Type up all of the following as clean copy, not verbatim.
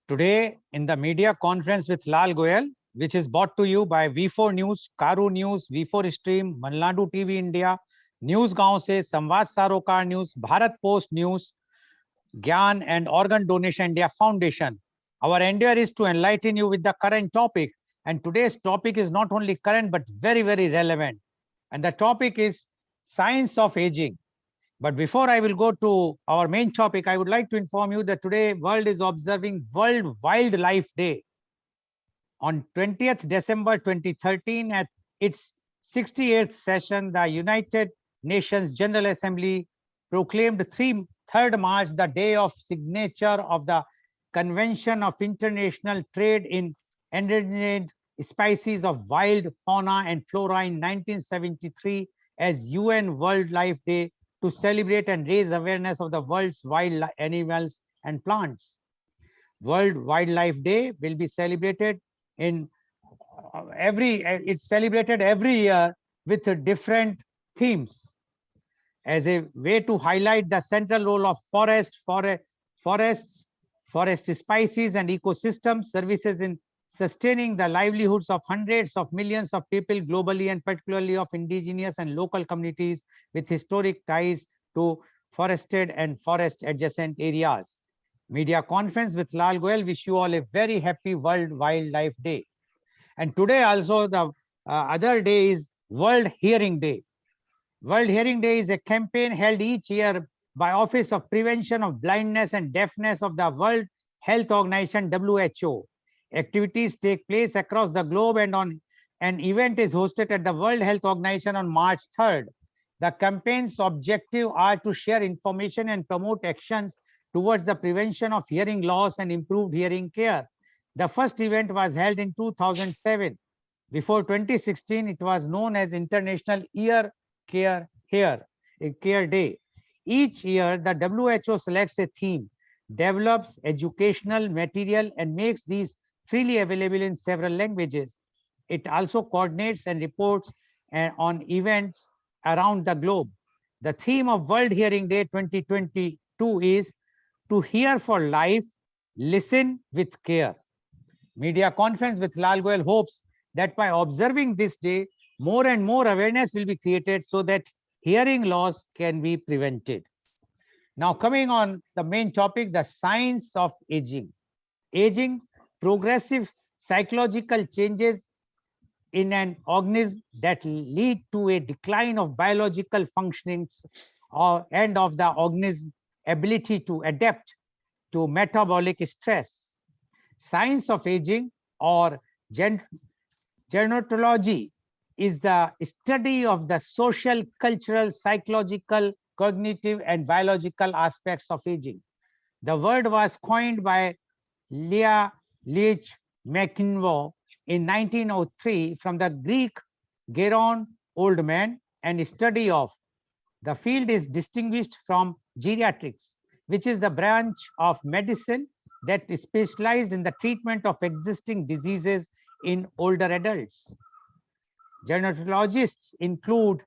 Today, in the media conference with Lal Goel, which is brought to you by V4 News, Karu News, V4 Stream, Malnadu TV India, News Gaon se, Samvad Sarokar News, Bharat Post News, Gyan and Organ Donation India Foundation. Our endeavor is to enlighten you with the current topic. And today's topic is not only current, but very, very relevant. And the topic is science of aging. But before I will go to our main topic, I would like to inform you that today world is observing World Wildlife Day. On 20th December 2013, at its 68th session, the United Nations General Assembly proclaimed 3rd March the day of signature of the Convention of International Trade in Endangered Species of Wild Fauna and Flora in 1973 as UN Wildlife Day, to celebrate and raise awareness of the world's wild animals and plants. World Wildlife Day will be celebrated in it's celebrated every year with different themes as a way to highlight the central role of forests, forest species and ecosystem services in sustaining the livelihoods of hundreds of millions of people globally, and particularly of indigenous and local communities with historic ties to forested and forest adjacent areas. Media conference with Lal Goel wish you all a very happy World Wildlife Day. And today also the other day is World Hearing Day. World Hearing Day is a campaign held each year by Office of Prevention of Blindness and Deafness of the World Health Organization, WHO. Activities take place across the globe, and an event is hosted at the World Health Organization on March 3rd. The campaign's objective are to share information and promote actions towards the prevention of hearing loss and improved hearing care. The first event was held in 2007. Before 2016, it was known as International Ear Care Day. Each year, the WHO selects a theme, develops educational material, and makes these freely available in several languages. It also coordinates and reports on events around the globe. The theme of World Hearing Day 2022 is to hear for life, listen with care. Media conference with Lal Goel hopes that by observing this day, more and more awareness will be created so that hearing loss can be prevented. Now, coming on the main topic, the science of aging. Aging, progressive psychological changes in an organism that lead to a decline of biological functionings and of the organism's ability to adapt to metabolic stress. Science of aging, or gerontology, is the study of the social, cultural, psychological, cognitive, and biological aspects of aging. The word was coined by Leah Leach McInvaux in 1903 from the Greek geron, old man, and study of. The field is distinguished from geriatrics, which is the branch of medicine that is specialized in the treatment of existing diseases in older adults. Gerontologists include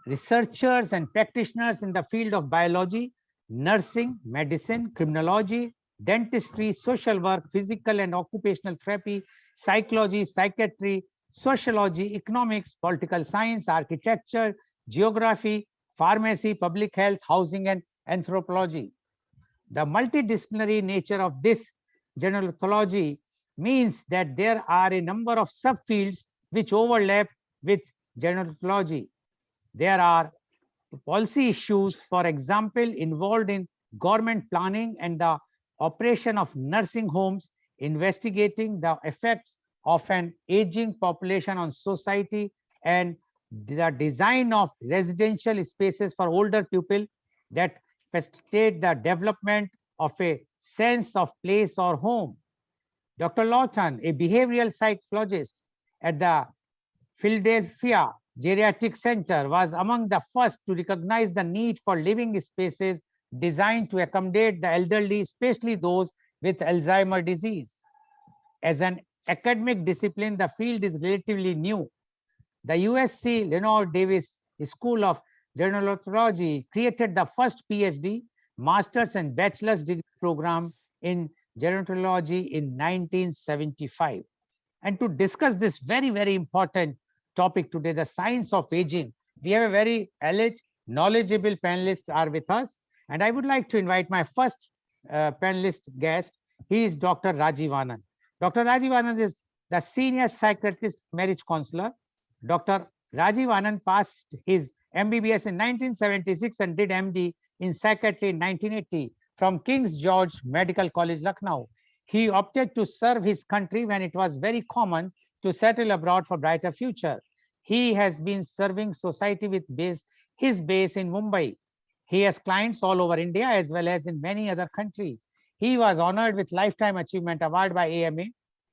researchers and practitioners in the field of biology, nursing, medicine, criminology, dentistry, social work, physical and occupational therapy, psychology, psychiatry, sociology, economics, political science, architecture, geography, pharmacy, public health, housing, and anthropology. The multidisciplinary nature of this gerontology means that there are a number of subfields which overlap with gerontology. There are policy issues, for example, involved in government planning and the operation of nursing homes, investigating the effects of an aging population on society, and the design of residential spaces for older people that facilitate the development of a sense of place or home. Dr. Lawton, a behavioral psychologist at the Philadelphia Geriatric Center, was among the first to recognize the need for living spaces designed to accommodate the elderly, especially those with Alzheimer's disease. As an academic discipline, the field is relatively new. The USC Leonard Davis School of Gerontology created the first PhD, master's and bachelor's degree program in gerontology in 1975. And to discuss this very, very important topic today, the science of aging, we have a very alleged, knowledgeable panelists are with us. And I would like to invite my first panelist guest. He is Dr. Rajiv Anand. Dr. Rajiv Anand is the senior psychiatrist marriage counselor. Dr. Rajiv Anand passed his MBBS in 1976 and did MD in psychiatry in 1980 from King's George Medical College, Lucknow. He opted to serve his country when it was very common to settle abroad for brighter future. He has been serving society with his base in Mumbai. He has clients all over India as well as in many other countries. He was honored with Lifetime Achievement Award by AMA.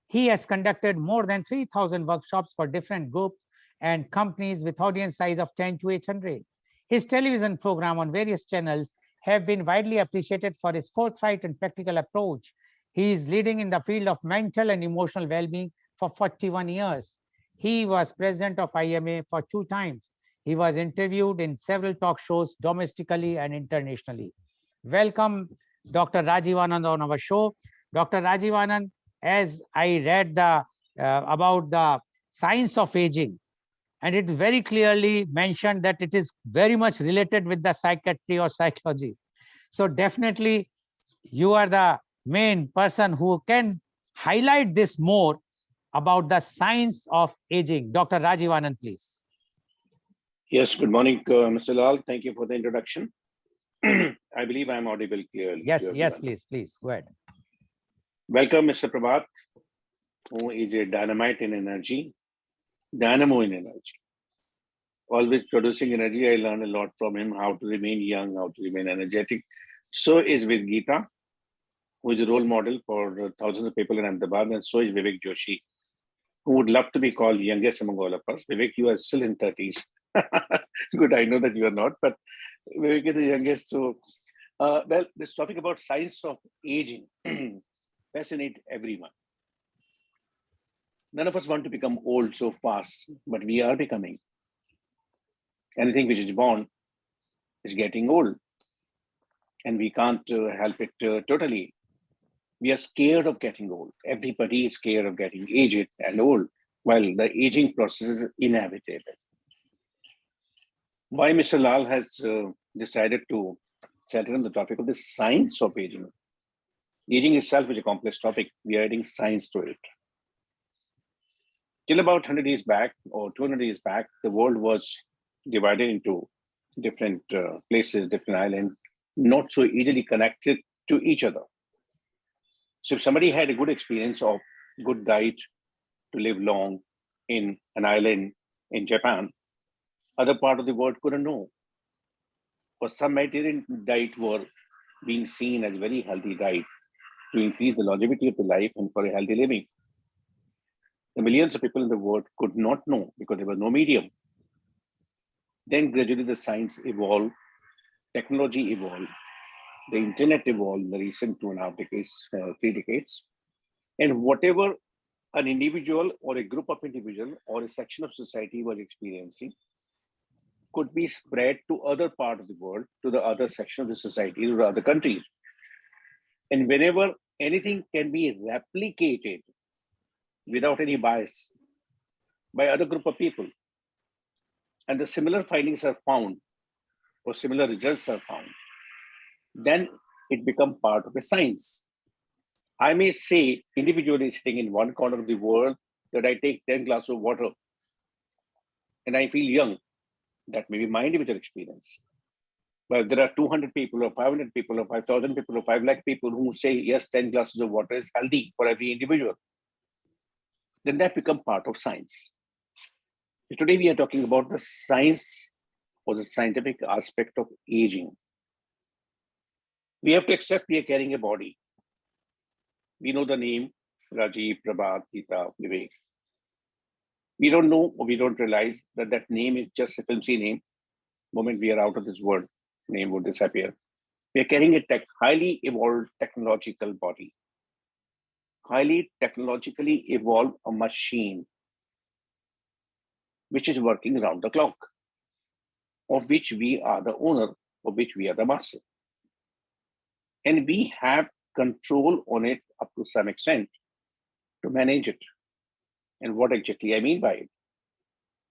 He has conducted more than 3,000 workshops for different groups and companies with audience size of 10 to 800. His television program on various channels have been widely appreciated for his forthright and practical approach. He is leading in the field of mental and emotional well-being for 41 years. He was president of IMA for 2 times. He was interviewed in several talk shows domestically and internationally. Welcome, Dr. Rajiv Anand on our show. Dr. Rajiv Anand, as I read about the science of aging, and it very clearly mentioned that it is very much related with the psychiatry or psychology. So definitely you are the main person who can highlight this more about the science of aging. Dr. Rajiv Anand, please. Yes, good morning, Mr. Lal. Thank you for the introduction. I believe I'm audible clearly. Yes, please, go ahead. Welcome, Mr. Prabhat, who is a dynamite in energy, dynamo in energy. Always producing energy. I learned a lot from him, how to remain young, how to remain energetic. So is with Gita, who is a role model for thousands of people in Ahmedabad, and so is Vivek Joshi, who would love to be called youngest among all of us. Vivek, you are still in 30s. Good, I know that you are not, but Vivek is the youngest. So, well, this topic about science of aging fascinates everyone. None of us want to become old so fast, but we are becoming. Anything which is born is getting old, and we can't help it totally. We are scared of getting old. Everybody is scared of getting aged and old, while the aging process is inevitable. Why Mr. Lal has decided to settle on the topic of the science of aging. Aging itself is a complex topic. We are adding science to it. Till about 100 years back or 200 years back, the world was divided into different places, different islands, not so easily connected to each other. So if somebody had a good experience of good diet to live long in an island in Japan, other part of the world couldn't know. For some Mediterranean diet were being seen as very healthy diet to increase the longevity of the life and for a healthy living. The millions of people in the world could not know because there was no medium. Then gradually the science evolved, technology evolved, the internet evolved in the recent 2.5 decades, 3 decades. And whatever an individual or a group of individuals or a section of society was experiencing could be spread to other part of the world, to the other section of the society, to the other countries. And whenever anything can be replicated without any bias by other group of people, and the similar findings are found or similar results are found, then it becomes part of a science. I may say individually sitting in one corner of the world that I take 10 glasses of water and I feel young. That may be my individual experience. But if there are 200 people or 500 people or 5,000 people or 5 lakh people who say, yes, 10 glasses of water is healthy for every individual, then that becomes part of science. Today we are talking about the science or the scientific aspect of aging. We have to accept we are carrying a body. We know the name Rajiv, Prabhat, Gita, Vivek. We don't know or we don't realize that that name is just a filmy name. The moment we are out of this world, name would disappear. We are carrying a highly evolved technological body. Highly technologically evolved a machine which is working around the clock, of which we are the owner, of which we are the master. And we have control on it up to some extent to manage it. And what exactly I mean by it?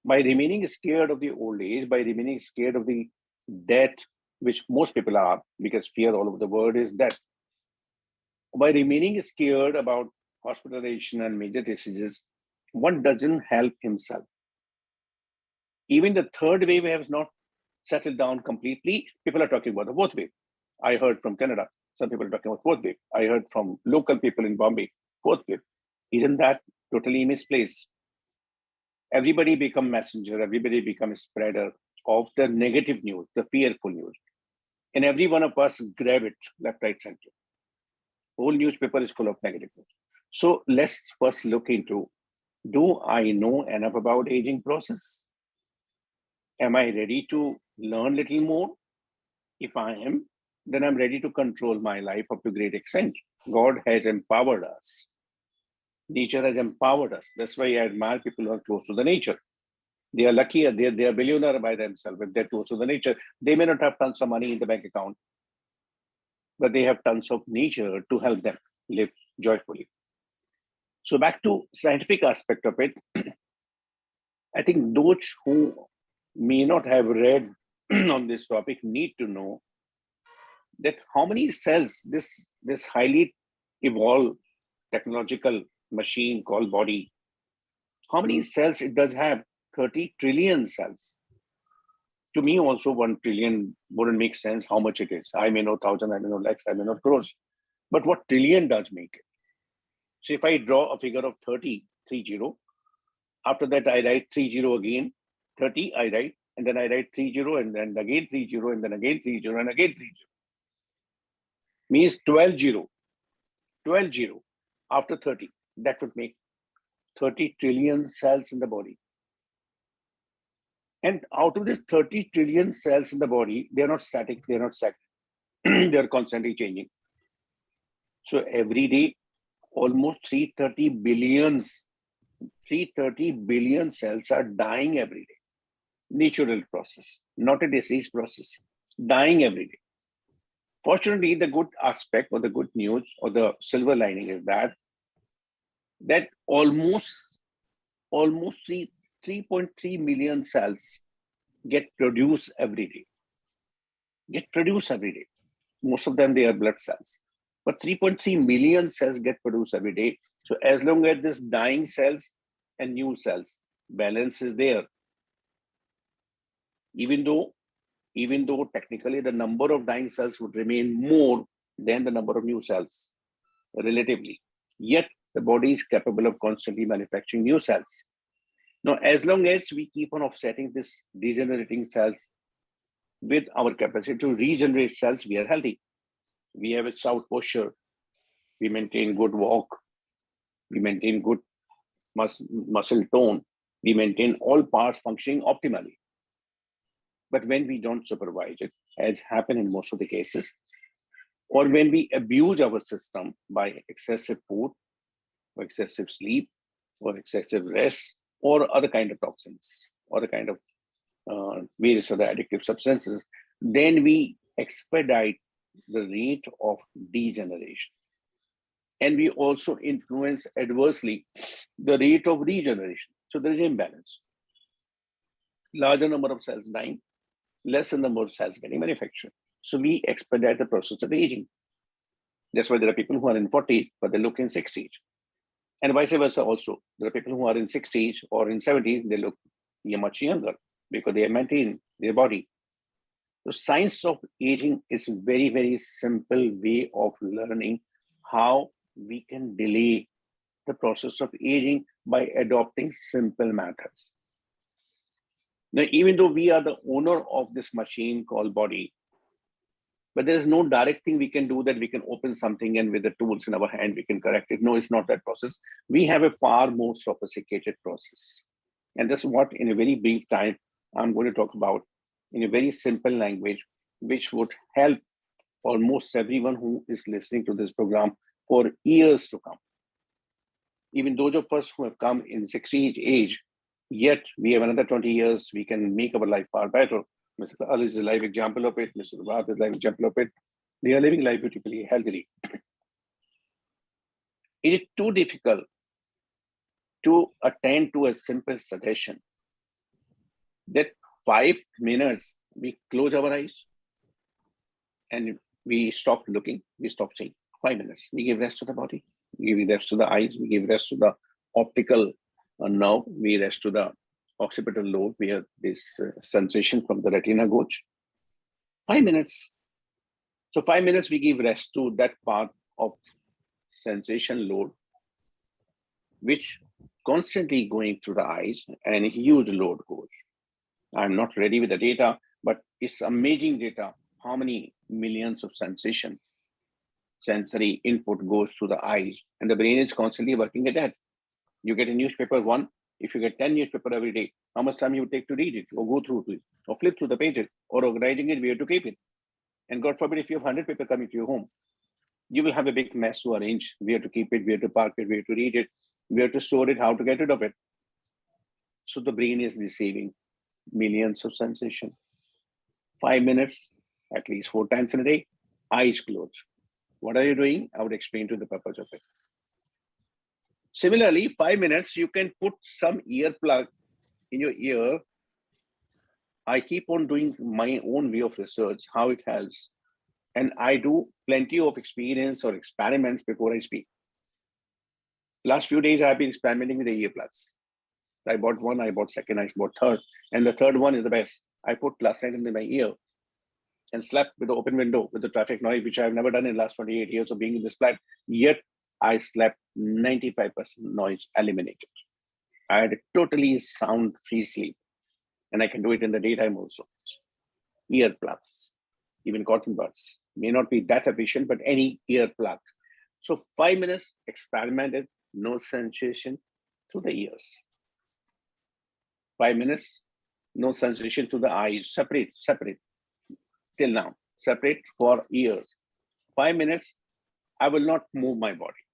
By remaining scared of the old age, by remaining scared of the death, which most people are, because fear all over the world is death. By remaining scared about hospitalization and major diseases, one doesn't help himself. Even the third wave has not settled down completely. People are talking about the fourth wave. I heard from Canada, some people are talking about fourth wave. I heard from local people in Bombay, fourth wave. Isn't that totally misplaced? Everybody become messenger, everybody become a spreader of the negative news, the fearful news. And every one of us grab it left, right, center. Whole newspaper is full of negative news. So let's first look into, do I know enough about aging process? Am I ready to learn a little more? If I am, then I'm ready to control my life up to a great extent. God has empowered us. Nature has empowered us. That's why I admire people who are close to the nature. They are lucky, they are billionaire by themselves, if they're close to the nature. They may not have tons of money in the bank account, but they have tons of nature to help them live joyfully. So back to scientific aspect of it, I think those who may not have read on this topic need to know that how many cells this highly evolved technological machine called body, how many cells it does have? 30 trillion cells. To me also 1 trillion wouldn't make sense how much it is. I may know 1,000, I may know lakhs, I may know crores, but what trillion does make it? So if I draw a figure of 30, after that I write 30 again, 30 I write, and then I write 30 and then again 30 and then again 30 and again 30. Means 12 after 30. That would make 30 trillion cells in the body. And out of this 30 trillion cells in the body, they're not static, they're not static. They're constantly changing. So every day, almost 330 billion cells are dying every day. Natural process, not a disease process, dying every day. Fortunately, the good aspect or the good news or the silver lining is that almost 3.3 million cells get produced every day. Most of them, they are blood cells. But 3.3 million cells get produced every day. So as long as this dying cells and new cells, balance is there. Even though technically the number of dying cells would remain more than the number of new cells, relatively. Yet the body is capable of constantly manufacturing new cells. Now, as long as we keep on offsetting this degenerating cells with our capacity to regenerate cells, we are healthy. We have a sound posture. We maintain good walk. We maintain good muscle tone. We maintain all parts functioning optimally. But when we don't supervise it, as happen in most of the cases, or when we abuse our system by excessive food, or excessive sleep, or excessive rest, or other kind of toxins, or the kind of various other addictive substances, then we expedite the rate of degeneration. And we also influence adversely the rate of regeneration. So there is imbalance. Larger number of cells dying, lesser number of cells getting manufactured. So we expedite the process of aging. That's why there are people who are in 40s, but they look in 60s. And vice versa also. There are people who are in 60s or in 70s, they look much younger because they maintain their body. The science of aging is a very, very simple way of learning how we can delay the process of aging by adopting simple methods. Now, even though we are the owner of this machine called body, but there is no direct thing we can do that we can open something and with the tools in our hand, we can correct it. No, it's not that process. We have a far more sophisticated process. And that's what, in a very brief time, I'm going to talk about in a very simple language, which would help almost everyone who is listening to this program for years to come. Even those of us who have come in 60 age, yet we have another 20 years, we can make our life far better. Mr. Ali is a live example of it. Mr. Rabat is a live example of it. They are living life beautifully, healthily. Is it too difficult to attend to a simple suggestion that 5 minutes we close our eyes and we stop looking, we stop seeing? 5 minutes. We give rest to the body, we give rest to the eyes, we give rest to the optical nerve, we rest to the occipital lobe where this sensation from the retina goes. 5 minutes. So 5 minutes we give rest to that part of sensation load, which constantly going through the eyes, and a huge load goes. I'm not ready with the data, but it's amazing data. How many millions of sensory input goes through the eyes, and the brain is constantly working at that. You get a newspaper one, if you get 10 newspaper every day, how much time you would take to read it or go through it or flip through the pages or organizing it, where to keep it? And God forbid, if you have 100 paper coming to your home, you will have a big mess to arrange, where to keep it, where to park it, where to read it, where to store it, how to get rid of it. So the brain is receiving millions of sensation. 5 minutes, at least 4 times in a day, eyes closed. What are you doing? I would explain to the purpose of it. Similarly, 5 minutes, you can put some earplug in your ear. I keep on doing my own way of research, how it helps. And I do plenty of experience or experiments before I speak. Last few days, I've been experimenting with the earplugs. I bought one, I bought second, I bought third. And the third one is the best. I put last night in my ear and slept with the open window with the traffic noise, which I've never done in the last 28 years of being in this flat. Yet I slept 95% noise eliminated. I had a totally sound-free sleep. And I can do it in the daytime also. Earplugs, even cotton buds, may not be that efficient, but any earplug. So 5 minutes experimented, no sensation through the ears. 5 minutes, no sensation to the eyes, separate, till now, separate for ears. 5 minutes, I will not move my body.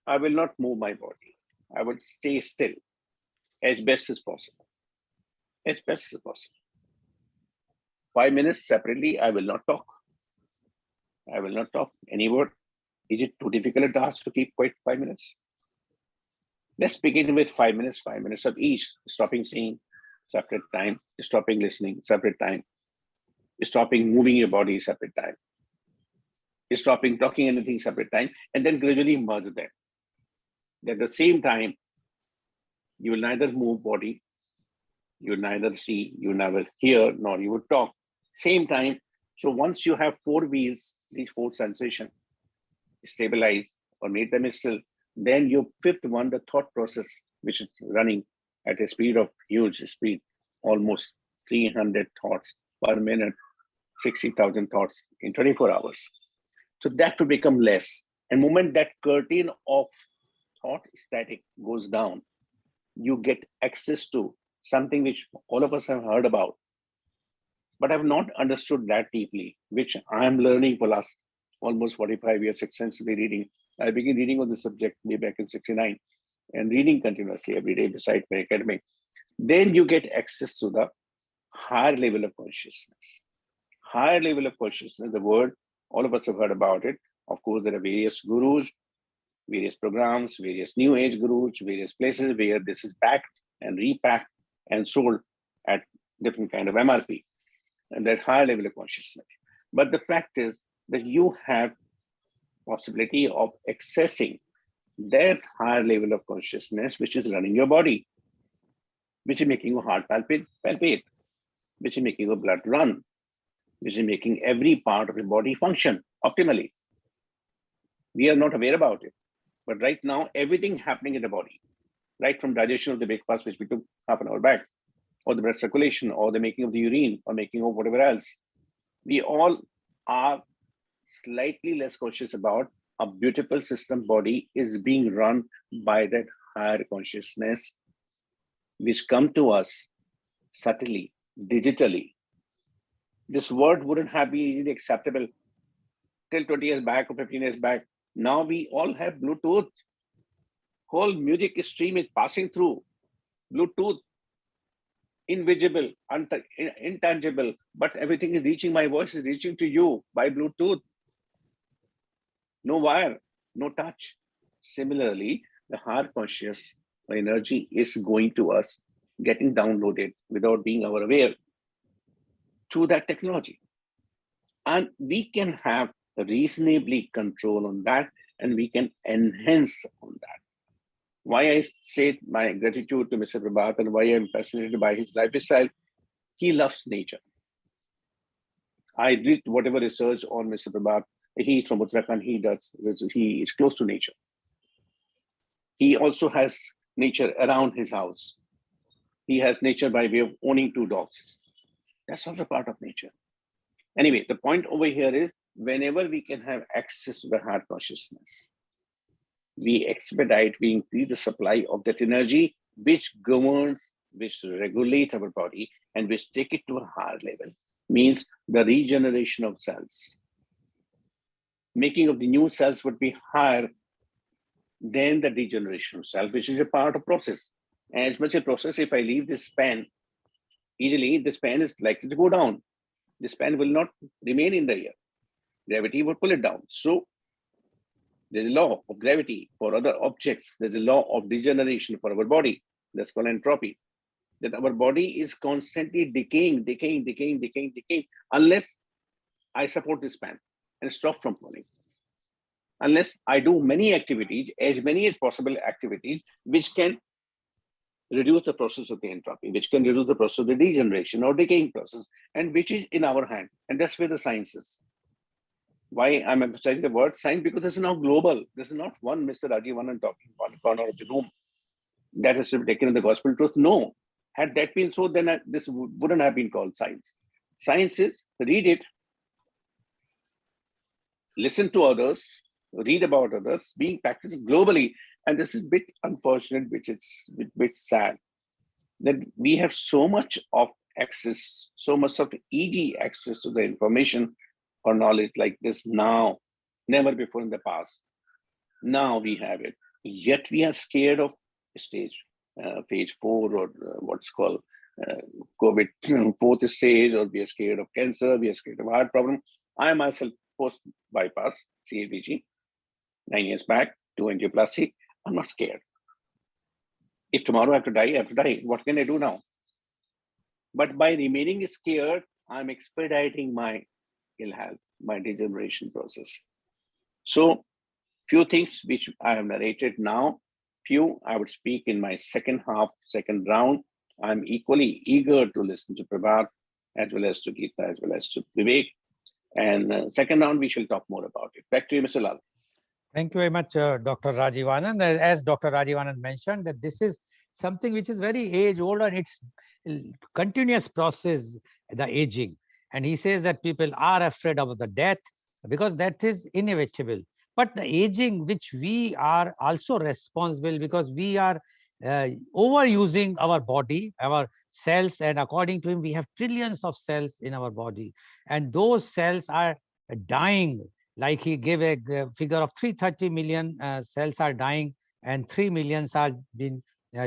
I will not move my body. I will stay still as best as possible. As best as possible. 5 minutes separately, I will not talk. I will not talk any word. Is it too difficult a task to keep quiet 5 minutes? Let's begin with 5 minutes of each. Stopping seeing, separate time. Stopping listening, separate time. Stopping moving your body, separate time. Stopping talking anything, separate time. And then gradually merge them. At the same time, you will neither move body, you will neither see, you will never hear, nor you will talk. Same time. So once you have 4 wheels, these 4 sensations, stabilize or make them still, then your 5th one, the thought process, which is running at a speed of huge speed, almost 300 thoughts per minute, 60,000 thoughts in 24 hours. So that will become less. And moment that curtain of thought static goes down, you get access to something which all of us have heard about, but have not understood that deeply, which I am learning for last almost 45 years extensively reading. I began reading on the subject way back in 69 and reading continuously every day beside my academic. Then you get access to the higher level of consciousness. Higher level of consciousness, the word, all of us have heard about it. Of course, there are various gurus, various programs, various new age gurus, various places where this is packed and repacked and sold at different kind of MRP and that higher level of consciousness. But the fact is that you have possibility of accessing that higher level of consciousness, which is running your body, which is making your heart palpate, which is making your blood run, which is making every part of your body function optimally. We are not aware about it. But right now, everything happening in the body, right from digestion of the breakfast, which we took half an hour back, or the blood circulation, or the making of the urine, or making of whatever else, we all are slightly less conscious about. A beautiful system body is being run by that higher consciousness, which come to us subtly, digitally. This word wouldn't have been easily acceptable till 20 years back or 15 years back. Now we all have Bluetooth. Whole music stream is passing through Bluetooth. Invisible, intangible, but everything is reaching, my voice is reaching to you by Bluetooth. No wire, no touch. Similarly, the higher conscious energy is going to us, getting downloaded without being aware through that technology. And we can have reasonably control on that, and we can enhance on that. Why I say my gratitude to Mr. Prabhat and why I'm fascinated by his lifestyle, he loves nature. I did whatever research on Mr. Prabhat. He's from Uttarakhand, he is close to nature. He also has nature around his house. He has nature by way of owning 2 dogs. That's also part of nature. Anyway, the point over here is whenever we can have access to the higher consciousness, we expedite, we increase the supply of that energy, which governs, which regulates our body, and which take it to a higher level, means the regeneration of cells. Making of the new cells would be higher than the degeneration of cell, which is a part of process. As much a process, if I leave this pen easily, this pen is likely to go down. This pen will not remain in the air. Gravity will pull it down. So there's a law of gravity for other objects. There's a law of degeneration for our body. That's called entropy. That our body is constantly decaying, unless I support this pen and stop from falling. Unless I do many activities, as many as possible activities, which can reduce the process of the entropy, which can reduce the process of the degeneration or decaying process, and which is in our hand. And that's where the science is. Why I'm emphasizing the word science? Because this is now global. This is not one Mr. Rajivanan talking about the corner of the room. That has to be taken in the gospel truth. No. Had that been so, then this wouldn't have been called science. Science is read it, listen to others, read about others, being practiced globally. And this is a bit unfortunate, which is a bit sad, that we have so much of access, so much of easy access to the information or knowledge like this now, never before in the past. Now we have it. Yet we are scared of phase 4 or what's called COVID 4th stage, or we are scared of cancer, we are scared of heart problem. I myself post bypass CABG 9 years back, 2 angioplasty. I'm not scared. If tomorrow I have to die, I have to die. What can I do now? But by remaining scared, I'm expediting my ill health, my degeneration process. So few things which I have narrated now, few I would speak in my second round. I'm equally eager to listen to Prabhat, as well as to Gita, as well as to Vivek. And second round, we shall talk more about it. Back to you, Mr. Lal. Thank you very much, Dr. Rajivanan. As Dr. Rajivanan mentioned, that this is something which is very age-old, and it's continuous process, the aging. And he says that people are afraid of the death because that is inevitable. But the aging, which we are also responsible, because we are overusing our body, our cells, and according to him, we have trillions of cells in our body, and those cells are dying. Like he gave a figure of 330 million cells are dying, and 3 million are being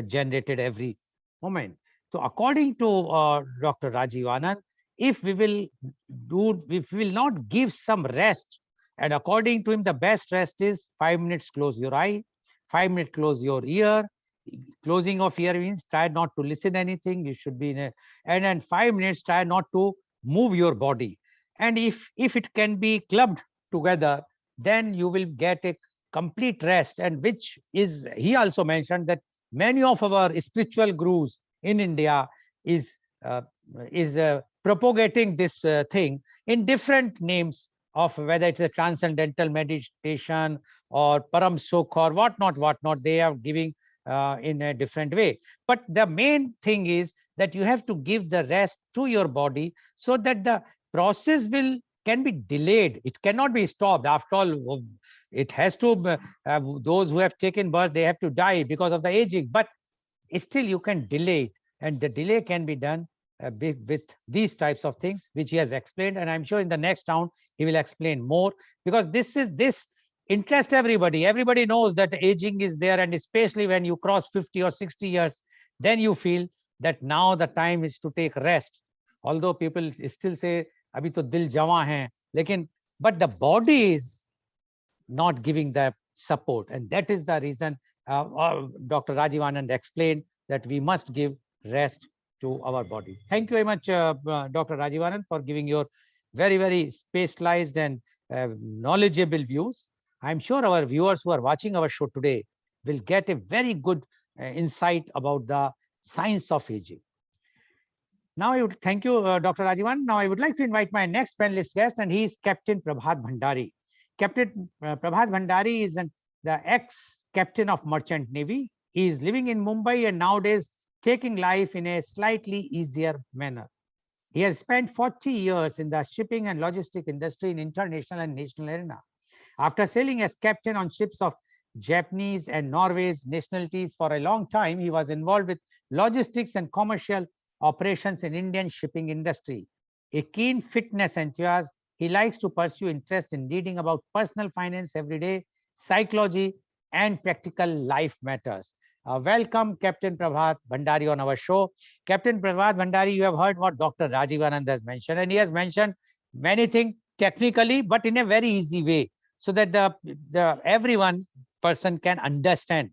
generated every moment. So according to Dr. Rajivanan, if we will not give some rest, and according to him, the best rest is 5 minutes, close your eye, 5 minutes, close your ear. Closing of ear means try not to listen anything. You should be in a, and then 5 minutes, try not to move your body. And if it can be clubbed together, then you will get a complete rest. And which is, he also mentioned that many of our spiritual gurus in India is propagating this thing in different names of whether it's a transcendental meditation or param sukh or whatnot, they are giving in a different way. But the main thing is that you have to give the rest to your body so that the process can be delayed. It cannot be stopped. After all, it has to, those who have taken birth, they have to die because of the aging, but still you can delay it. And the delay can be done with these types of things, which he has explained. And I'm sure in the next round, he will explain more, because this interests everybody. Everybody knows that aging is there. And especially when you cross 50 or 60 years, then you feel that now the time is to take rest. Although people still say, abhi to dil jawan hai, but the body is not giving the support. And that is the reason Dr. Rajiv Anand explained that we must give rest to our body. Thank you very much, Dr. Rajiv Anand, for giving your very, very specialized and knowledgeable views. I'm sure our viewers who are watching our show today will get a very good insight about the science of aging. Now, I would thank you, Dr. Rajivan. Now, I would like to invite my next panelist guest, and he is Captain Prabhat Bhandari. Captain Prabhat Bhandari is the ex-captain of Merchant Navy. He is living in Mumbai and nowadays taking life in a slightly easier manner. He has spent 40 years in the shipping and logistic industry in international and national arena. After sailing as captain on ships of Japanese and Norway's nationalities for a long time, he was involved with logistics and commercial operations in Indian shipping industry. A keen fitness enthusiast, he likes to pursue interest in reading about personal finance every day, psychology, and practical life matters. Welcome, Captain Prabhat Bhandari on our show. Captain Prabhat Bhandari, you have heard what Dr. Rajiv Anand has mentioned, and he has mentioned many things technically, but in a very easy way, so that the everyone person can understand.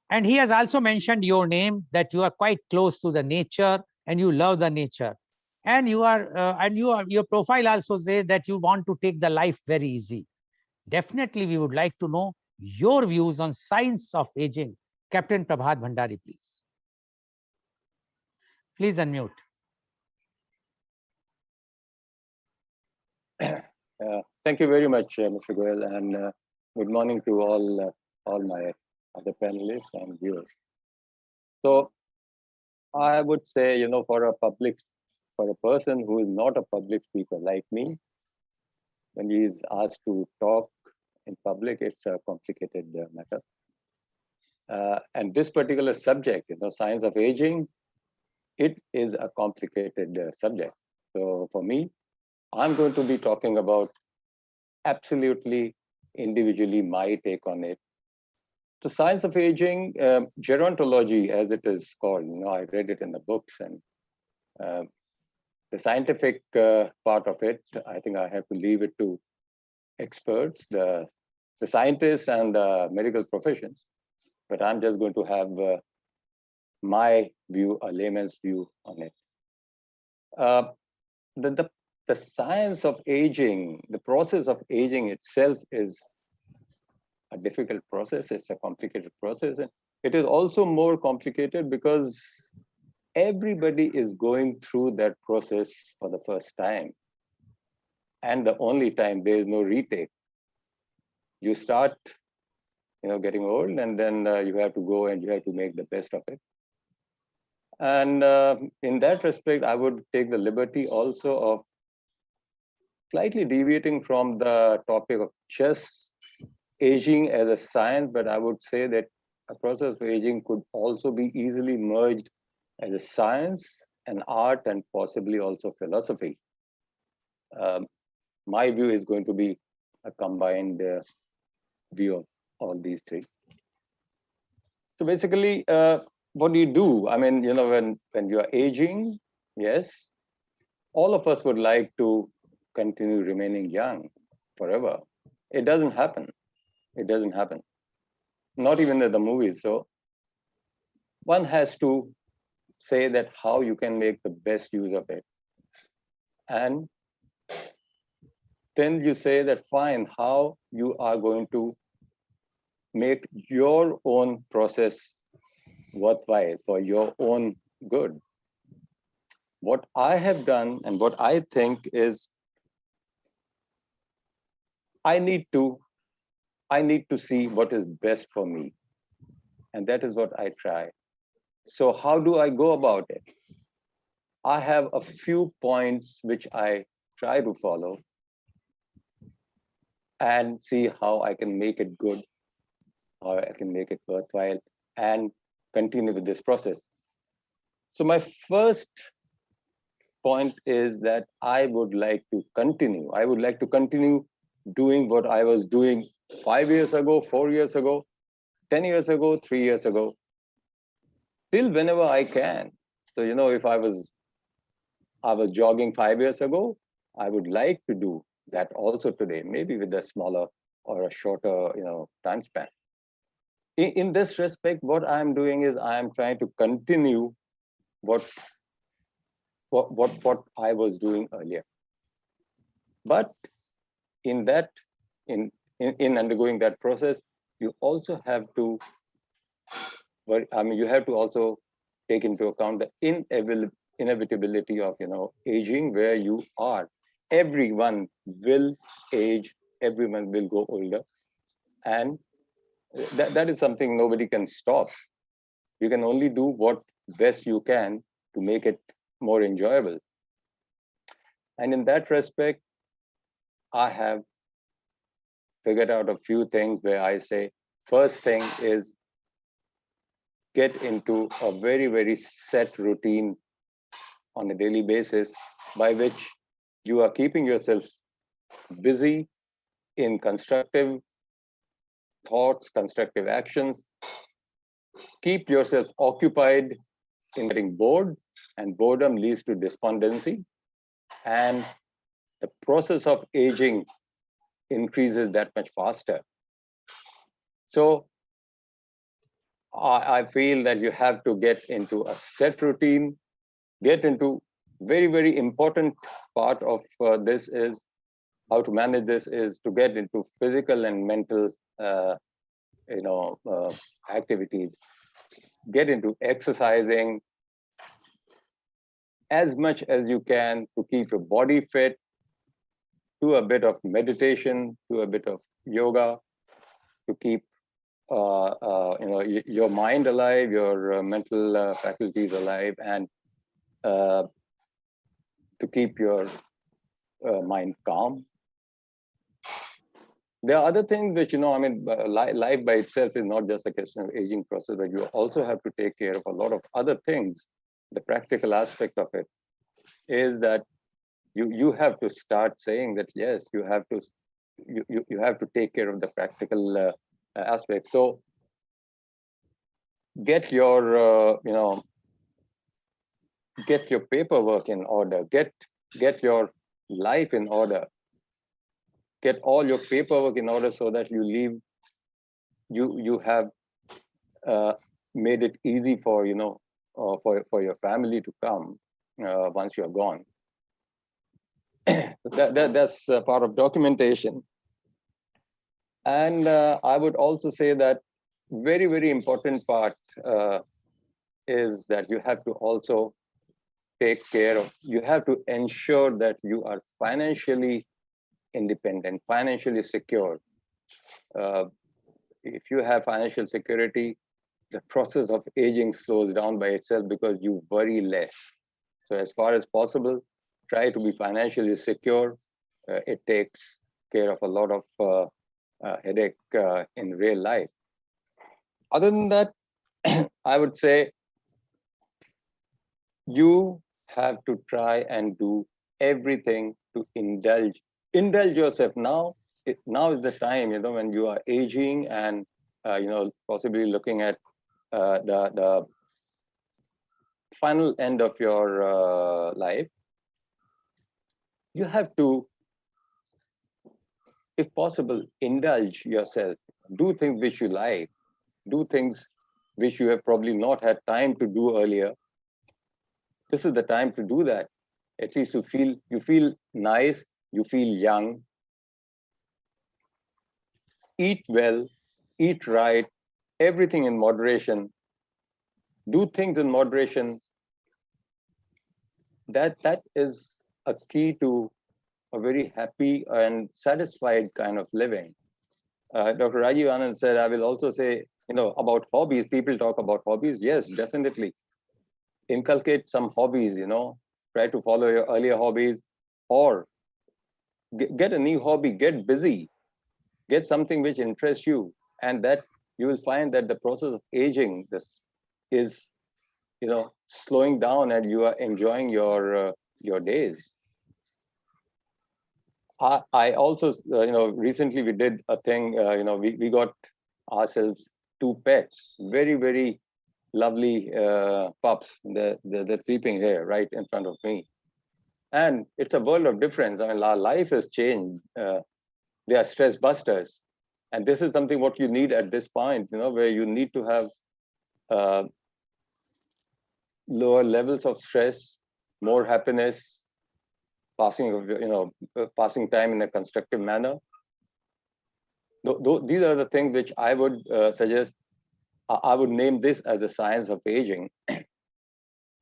And he has also mentioned your name, that you are quite close to the nature and you love the nature. And your profile also says that you want to take the life very easy. Definitely, we would like to know your views on science of aging. Captain Prabhat Bhandari, please. Please unmute. Thank you very much, Mr. Goel, and good morning to all my other panelists and viewers. So, I would say, for a person who is not a public speaker like me, when he is asked to talk in public, it's a complicated matter. And this particular subject, science of aging, it is a complicated subject. So for me, I'm going to be talking about absolutely individually my take on it. The science of aging, gerontology, as it is called, I read it in the books, and the scientific part of it, I think I have to leave it to experts, the scientists and the medical profession. But I'm just going to have my view, a layman's view on it. The science of aging, the process of aging itself is a difficult process. It's a complicated process. And it is also more complicated because everybody is going through that process for the first time. And the only time, there is no retake. You start, getting old, and then you have to go and you have to make the best of it. And in that respect, I would take the liberty also of slightly deviating from the topic of just aging as a science, but I would say that a process of aging could also be easily merged as a science, an art, and possibly also philosophy. My view is going to be a combined view of all these three. So basically, what do you do? I mean, when you're aging, yes, all of us would like to continue remaining young forever. It doesn't happen. It doesn't happen. Not even in the movies. So one has to say that how you can make the best use of it. And then you say that, fine, how you are going to make your own process worthwhile for your own good. What I have done and what I think is I need to see what is best for me. And that is what I try. So how do I go about it? I have a few points which I try to follow and see how I can make it good, or I can make it worthwhile and continue with this process. So my first point is that I would like to continue. I would like to continue doing what I was doing 5 years ago, 4 years ago, 10 years ago, 3 years ago, till whenever I can. So, if I was jogging 5 years ago, I would like to do that also today, maybe with a smaller or a shorter, time span. In this respect, what I'm doing is I am trying to continue what I was doing earlier. But in that, in undergoing that process, you also have to, you have to also take into account the inevitability of, aging where you are. Everyone will age, everyone will go older. And that is something nobody can stop. You can only do what best you can to make it more enjoyable. And in that respect, I have figured out a few things where I say, first thing is get into a very, very set routine on a daily basis by which you are keeping yourself busy in constructive thoughts, constructive actions. Keep yourself occupied in getting bored, and boredom leads to despondency. And the process of aging increases that much faster. So I feel that you have to get into a set routine, get into very, very important part of this is how to manage this is to get into physical and mental activities, get into exercising as much as you can to keep your body fit, do a bit of meditation, do a bit of yoga to keep your mind alive, your mental faculties alive, and to keep your mind calm. There are other things which, life by itself is not just a question of aging process, but you also have to take care of a lot of other things. The practical aspect of it is that you have to start saying that, yes, you have to take care of the practical aspect. So get your, get your paperwork in order, get your life in order, get all your paperwork in order so that you have made it easy for, for your family to come once you're gone. That's part of documentation. And I would also say that very, very important part is that you have to also take care of, you have to ensure that you are financially independent, financially secure. If you have financial security, the process of aging slows down by itself because you worry less. So as far as possible, try to be financially secure. It takes care of a lot of headache in real life. Other than that, I would say you have to try and do everything to indulge yourself. Now is the time, when you are aging and possibly looking at the final end of your life. You have to, if possible, indulge yourself, do things which you like, do things which you have probably not had time to do earlier. This is the time to do that. At least you feel nice, you feel young. Eat well, eat right, everything in moderation. Do things in moderation. That is a key to a very happy and satisfied kind of living. Dr. Rajiv Anand said, I will also say, about hobbies. People talk about hobbies. Yes, definitely. Inculcate some hobbies, try to follow your earlier hobbies, or get a new hobby, get busy, get something which interests you. And that you will find that the process of aging this is, slowing down and you are enjoying your days. I also, recently we did a thing, we got ourselves 2 pets, very, very lovely pups. They're sleeping here right in front of me. And it's a world of difference. I mean, our life has changed. They are stress busters. And this is something what you need at this point, where you need to have lower levels of stress, more happiness, passing time in a constructive manner. These are the things which I would suggest. I would name this as the science of aging.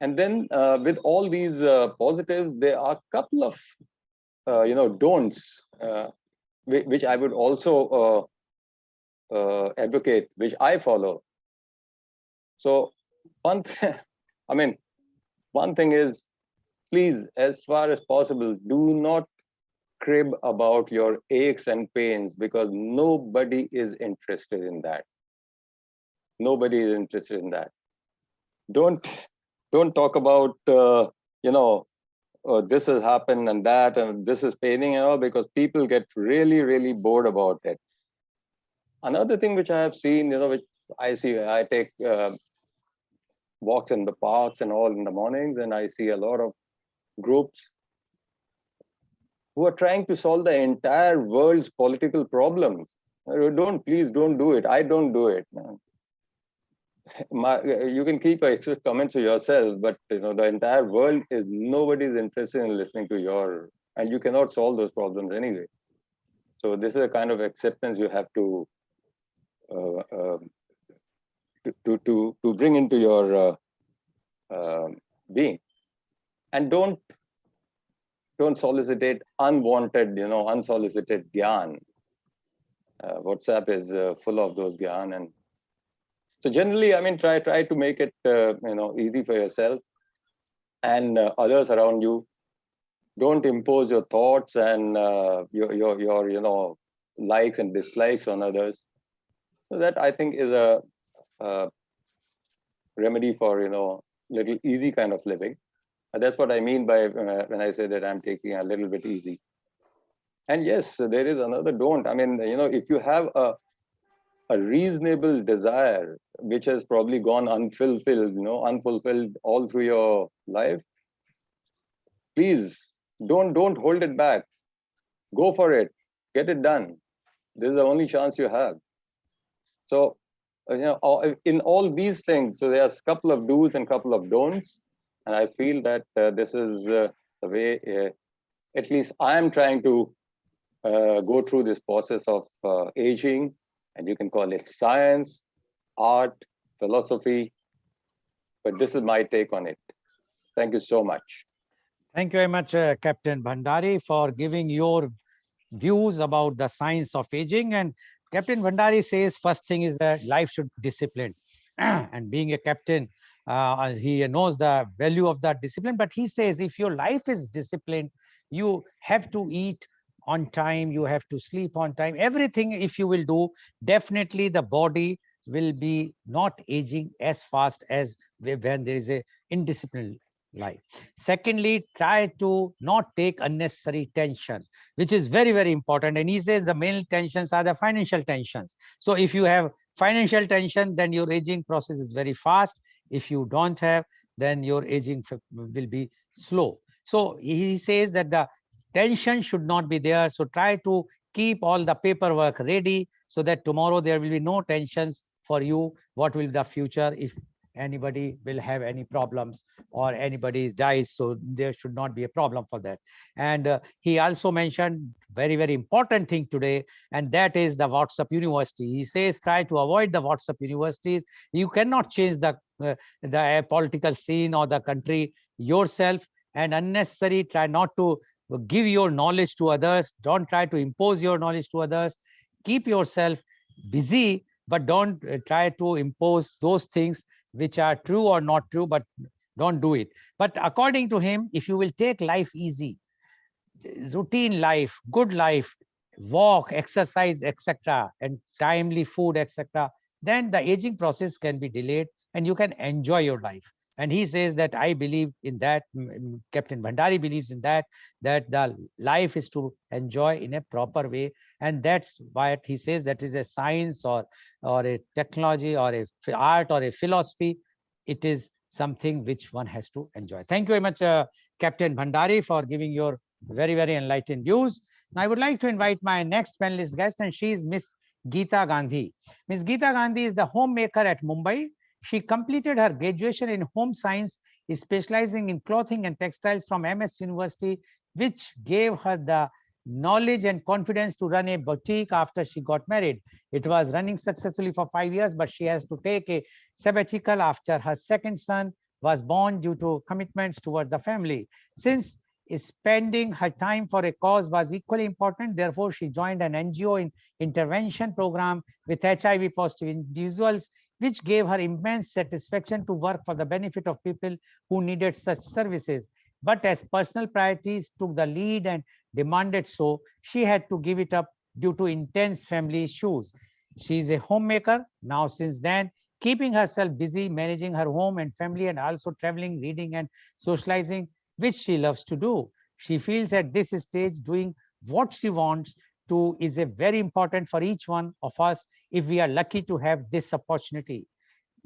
And then with all these positives, there are a couple of don'ts, which I would also advocate, which I follow. So one thing is, please, as far as possible, do not crib about your aches and pains, because nobody is interested in that. Nobody is interested in that. Don't talk about this has happened and that and this is paining and all, because people get really, really bored about it. Another thing which I have seen, which I see, I take walks in the parks and all in the mornings, and I see a lot of groups who are trying to solve the entire world's political problems. Please don't do it. I don't do it. You can keep extra comments to yourself, but the entire world is, nobody's interested in listening to your, and you cannot solve those problems anyway. So this is a kind of acceptance you have to bring into your being, and don't solicit unwanted, unsolicited gyan. WhatsApp is full of those gyan, and so generally, try to make it easy for yourself and others around you. Don't impose your thoughts and your likes and dislikes on others. So that, I think, is a remedy for little easy kind of living. And that's what I mean by when I say that I'm taking a little bit easy. And yes, there is another don't. If you have a reasonable desire which has probably gone unfulfilled all through your life, please don't hold it back. Go for it. Get it done. This is the only chance you have. So, in all these things, so there's a couple of do's and couple of don'ts. And I feel that this is the way, at least I am trying to go through this process of aging, and you can call it science, art, philosophy, but this is my take on it. Thank you so much. Thank you very much, Captain Bhandari, for giving your views about the science of aging. And Captain Bhandari says first thing is that life should be disciplined. And being a captain, he knows the value of that discipline. But he says if your life is disciplined, you have to eat on time, you have to sleep on time. Everything, if you will do, definitely the body will be not aging as fast as when there is a indisciplined life. Secondly, try to not take unnecessary tension, which is very, very important. And he says the main tensions are the financial tensions. So if you have financial tension, then your aging process is very fast. If you don't have, then your aging will be slow. So he says that the tension should not be there. So try to keep all the paperwork ready so that tomorrow there will be no tensions for you. What will be the future if anybody will have any problems or anybody dies? So there should not be a problem for that. And he also mentioned very, very important thing today, and that is the WhatsApp University. He says try to avoid the WhatsApp universities. You cannot change the political scene or the country yourself, and unnecessary try not to give your knowledge to others. Don't try to impose your knowledge to others. Keep yourself busy, but don't try to impose those things which are true or not true, but don't do it. But according to him, if you will take life easy, routine life, good life, walk, exercise, etc., and timely food, etc., then the aging process can be delayed and you can enjoy your life. And he says that I believe in that, Captain Bhandari believes in that the life is to enjoy in a proper way. And that's why he says that is a science or a technology or a art or a philosophy. It is something which one has to enjoy. Thank you very much, Captain Bhandari, for giving your very, very enlightened views. Now I would like to invite my next panelist guest, and she is Miss Gita Gandhi. Ms. Gita Gandhi is the homemaker at Mumbai. She completed her graduation in home science, specializing in clothing and textiles from MS University, which gave her the knowledge and confidence to run a boutique after she got married. It was running successfully for 5 years, but she has to take a sabbatical after her second son was born due to commitments towards the family. Since spending her time for a cause was equally important, therefore she joined an NGO in intervention program with HIV positive individuals, which gave her immense satisfaction to work for the benefit of people who needed such services. But as personal priorities took the lead and demanded so, she had to give it up due to intense family issues. She is a homemaker now since then, keeping herself busy managing her home and family and also traveling, reading and socializing, which she loves to do. She feels at this stage doing what she wants to is a very important for each one of us if we are lucky to have this opportunity.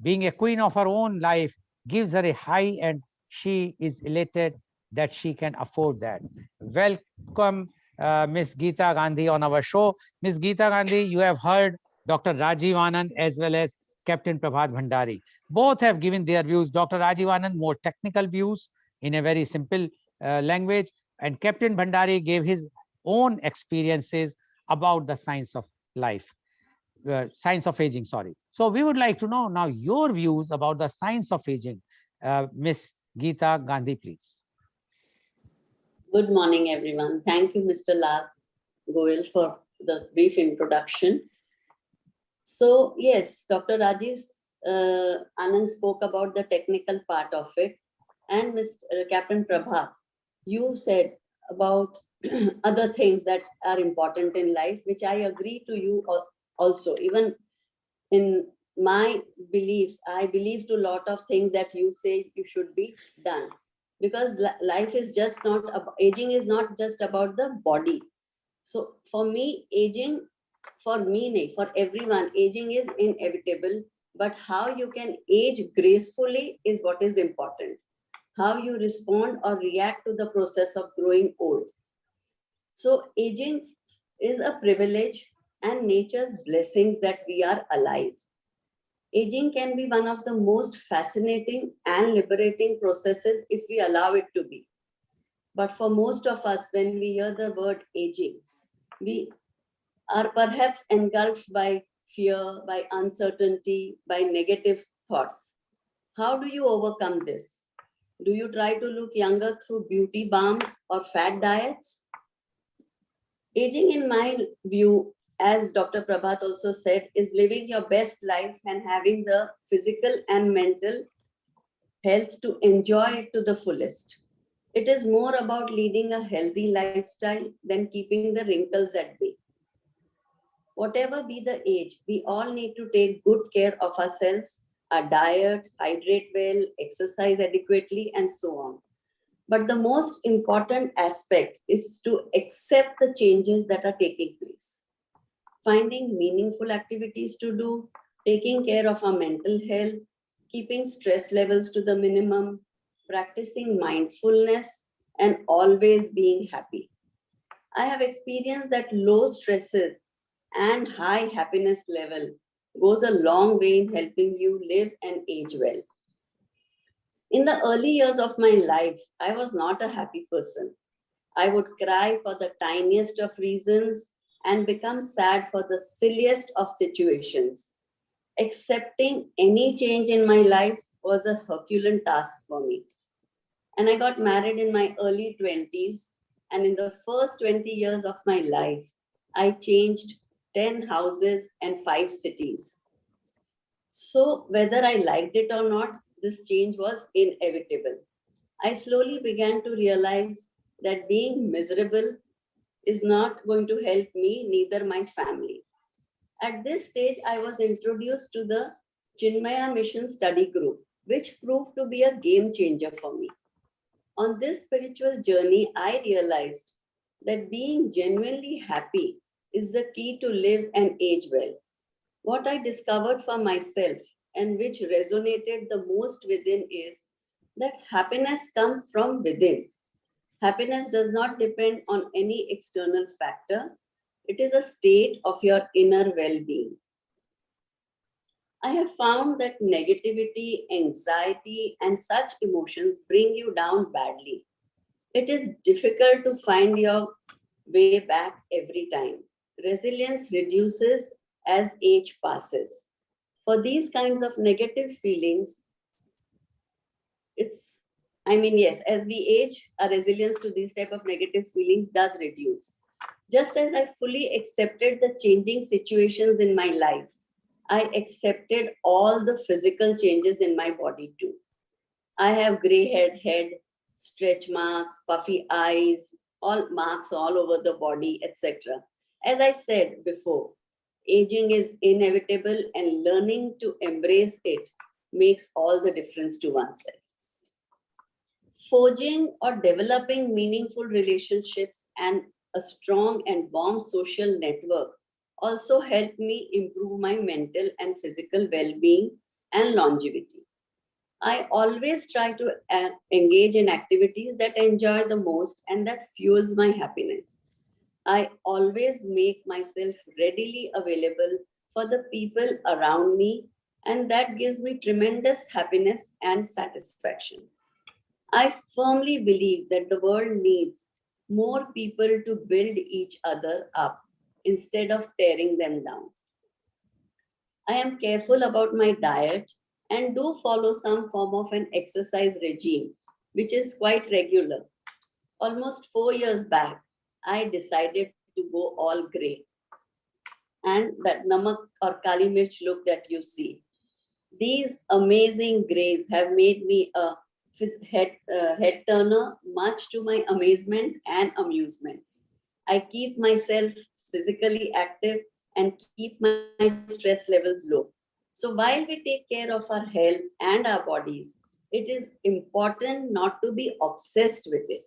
Being a queen of her own life gives her a high, and she is elated that she can afford that. Welcome, Ms. Gita Gandhi on our show. Ms. Gita Gandhi, you have heard Dr. Rajiv Anand as well as Captain Prabhat Bhandari. Both have given their views. Dr. Rajiv Anand more technical views in a very simple language, and Captain Bhandari gave his own experiences about the science of life. Science of aging, sorry. So we would like to know now your views about the science of aging. Miss Gita Gandhi, please. Good morning, everyone. Thank you, Mr. Lal Goel, for the brief introduction. So yes, Dr. Rajiv Anand spoke about the technical part of it, and Mr. Captain Prabhat, you said about other things that are important in life, which I agree to you also. Even in my beliefs, I believe to a lot of things that you say you should be done, because life is just not about, aging is not just about the body. So for me, aging, for everyone, aging is inevitable, but how you can age gracefully is what is important. How you respond or react to the process of growing old. So aging is a privilege and nature's blessings that we are alive. Aging can be one of the most fascinating and liberating processes if we allow it to be. But for most of us, when we hear the word aging, we are perhaps engulfed by fear, by uncertainty, by negative thoughts. How do you overcome this? Do you try to look younger through beauty balms or fat diets? Aging, in my view, as Dr. Prabhat also said, is living your best life and having the physical and mental health to enjoy it to the fullest. It is more about leading a healthy lifestyle than keeping the wrinkles at bay. Whatever be the age, we all need to take good care of ourselves, our diet, hydrate well, exercise adequately, and so on. But the most important aspect is to accept the changes that are taking place. Finding meaningful activities to do, taking care of our mental health, keeping stress levels to the minimum, practicing mindfulness, and always being happy. I have experienced that low stresses and high happiness level goes a long way in helping you live and age well. In the early years of my life, I was not a happy person. I would cry for the tiniest of reasons and become sad for the silliest of situations. Accepting any change in my life was a Herculean task for me. And I got married in my early 20s. And in the first 20 years of my life, I changed 10 houses and 5 cities. So whether I liked it or not, this change was inevitable. I slowly began to realize that being miserable is not going to help me, neither my family. At this stage, I was introduced to the Chinmaya Mission Study Group, which proved to be a game changer for me. On this spiritual journey, I realized that being genuinely happy is the key to live and age well. What I discovered for myself and which resonated the most within is that happiness comes from within. Happiness does not depend on any external factor. It is a state of your inner well-being. I have found that negativity, anxiety, and such emotions bring you down badly. It is difficult to find your way back every time. Resilience reduces as age passes. For these kinds of negative feelings, yes, as we age, our resilience to these type of negative feelings does reduce. Just as I fully accepted the changing situations in my life, I accepted all the physical changes in my body too. I have gray head, stretch marks, puffy eyes, all marks all over the body, etc. As I said before, aging is inevitable and learning to embrace it makes all the difference to oneself. Forging or developing meaningful relationships and a strong and warm social network also helped me improve my mental and physical well-being and longevity. I always try to engage in activities that I enjoy the most and that fuels my happiness. I always make myself readily available for the people around me, and that gives me tremendous happiness and satisfaction. I firmly believe that the world needs more people to build each other up instead of tearing them down. I am careful about my diet and do follow some form of an exercise regime, which is quite regular. Almost 4 years back, I decided to go all grey, and that namak or kali mirch look that you see. These amazing greys have made me a head turner, much to my amazement and amusement. I keep myself physically active and keep my stress levels low. So while we take care of our health and our bodies, it is important not to be obsessed with it.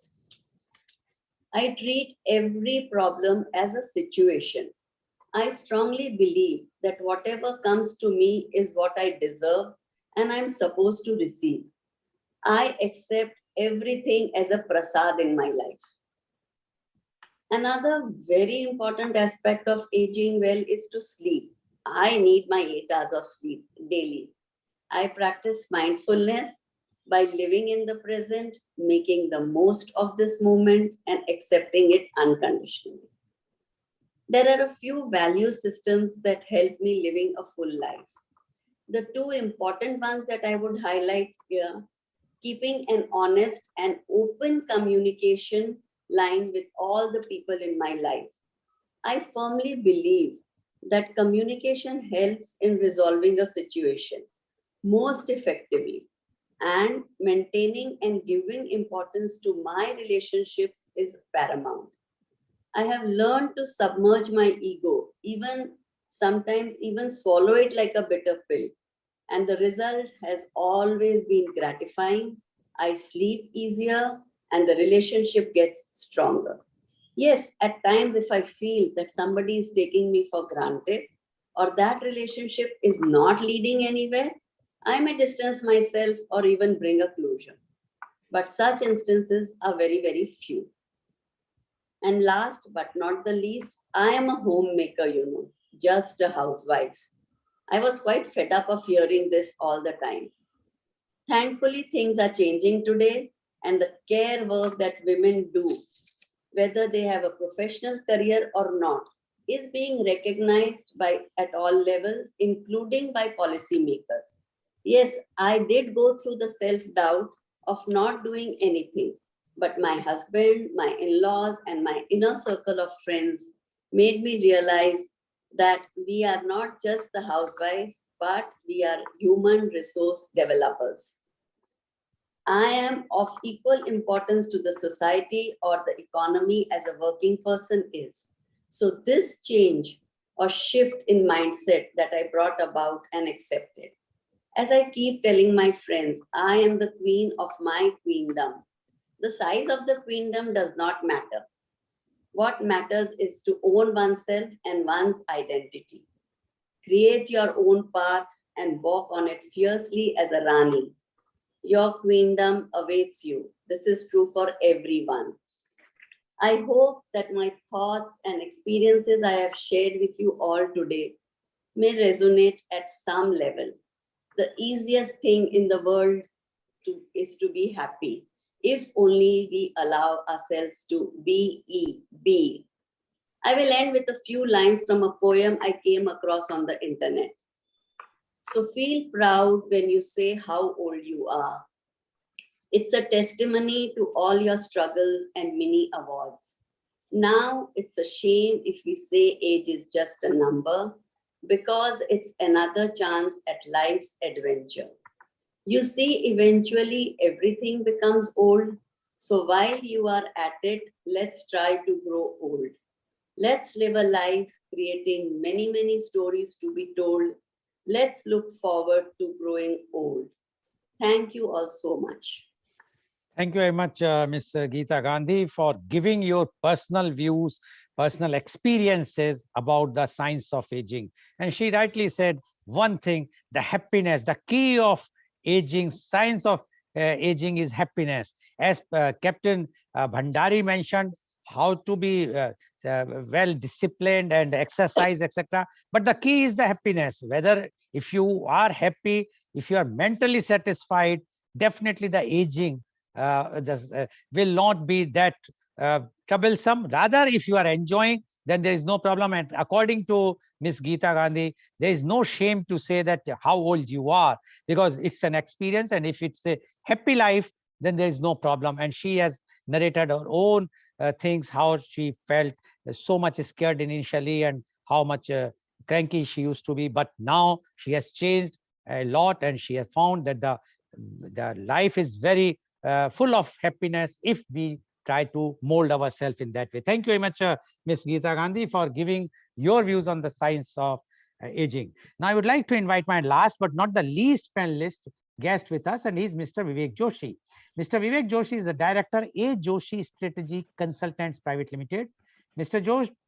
I treat every problem as a situation. I strongly believe that whatever comes to me is what I deserve and I'm supposed to receive. I accept everything as a prasad in my life. Another very important aspect of aging well is to sleep. I need my 8 hours of sleep daily. I practice mindfulness by living in the present, making the most of this moment and accepting it unconditionally. There are a few value systems that help me living a full life. The two important ones that I would highlight here: keeping an honest and open communication line with all the people in my life. I firmly believe that communication helps in resolving a situation most effectively, and maintaining and giving importance to my relationships is paramount. I have learned to submerge my ego, sometimes even swallow it like a bitter pill. And the result has always been gratifying. I sleep easier and the relationship gets stronger. Yes, at times if I feel that somebody is taking me for granted or that relationship is not leading anywhere, I may distance myself or even bring a closure. But such instances are very, very few. And last but not the least, I am a homemaker, just a housewife. I was quite fed up of hearing this all the time. Thankfully, things are changing today, and the care work that women do, whether they have a professional career or not, is being recognized at all levels, including by policymakers. Yes, I did go through the self-doubt of not doing anything, but my husband, my in-laws, and my inner circle of friends made me realize that we are not just the housewives, but we are human resource developers. I am of equal importance to the society or the economy as a working person is. So this change or shift in mindset that I brought about and accepted. As I keep telling my friends, I am the queen of my queendom. The size of the queendom does not matter. What matters is to own oneself and one's identity. Create your own path and walk on it fiercely as a Rani. Your queendom awaits you. This is true for everyone. I hope that my thoughts and experiences I have shared with you all today may resonate at some level. The easiest thing in the world is to be happy, if only we allow ourselves to be. I will end with a few lines from a poem I came across on the internet. So feel proud when you say how old you are. It's a testimony to all your struggles and mini awards. Now it's a shame if we say age is just a number, because it's another chance at life's adventure. You see, eventually everything becomes old. So while you are at it, let's try to grow old. Let's live a life creating many, many stories to be told. Let's look forward to growing old. Thank you all so much. Thank you very much, Ms. Gita Gandhi, for giving your personal views, personal experiences about the science of aging. And she rightly said one thing, the happiness, the key of aging, science of aging is happiness. As Captain Bhandari mentioned, how to be well disciplined and exercise, etc. But the key is the happiness. Whether if you are happy, if you are mentally satisfied, definitely the aging will not be that troublesome. Rather, if you are enjoying, then there is no problem. And according to Ms. Gita Gandhi, there is no shame to say that how old you are, because it's an experience. And if it's a happy life, then there is no problem. And she has narrated her own things, how she felt so much scared initially and how much cranky she used to be. But now she has changed a lot, and she has found that the life is very full of happiness if we try to mold ourselves in that way. Thank you very much, Ms. Gita Gandhi, for giving your views on the science of aging. Now, I would like to invite my last but not the least panelist guest with us, and he is Mr. Vivek Joshi. Mr. Vivek Joshi is the director, A. Joshi Strategic Consultants Private Limited. Mr.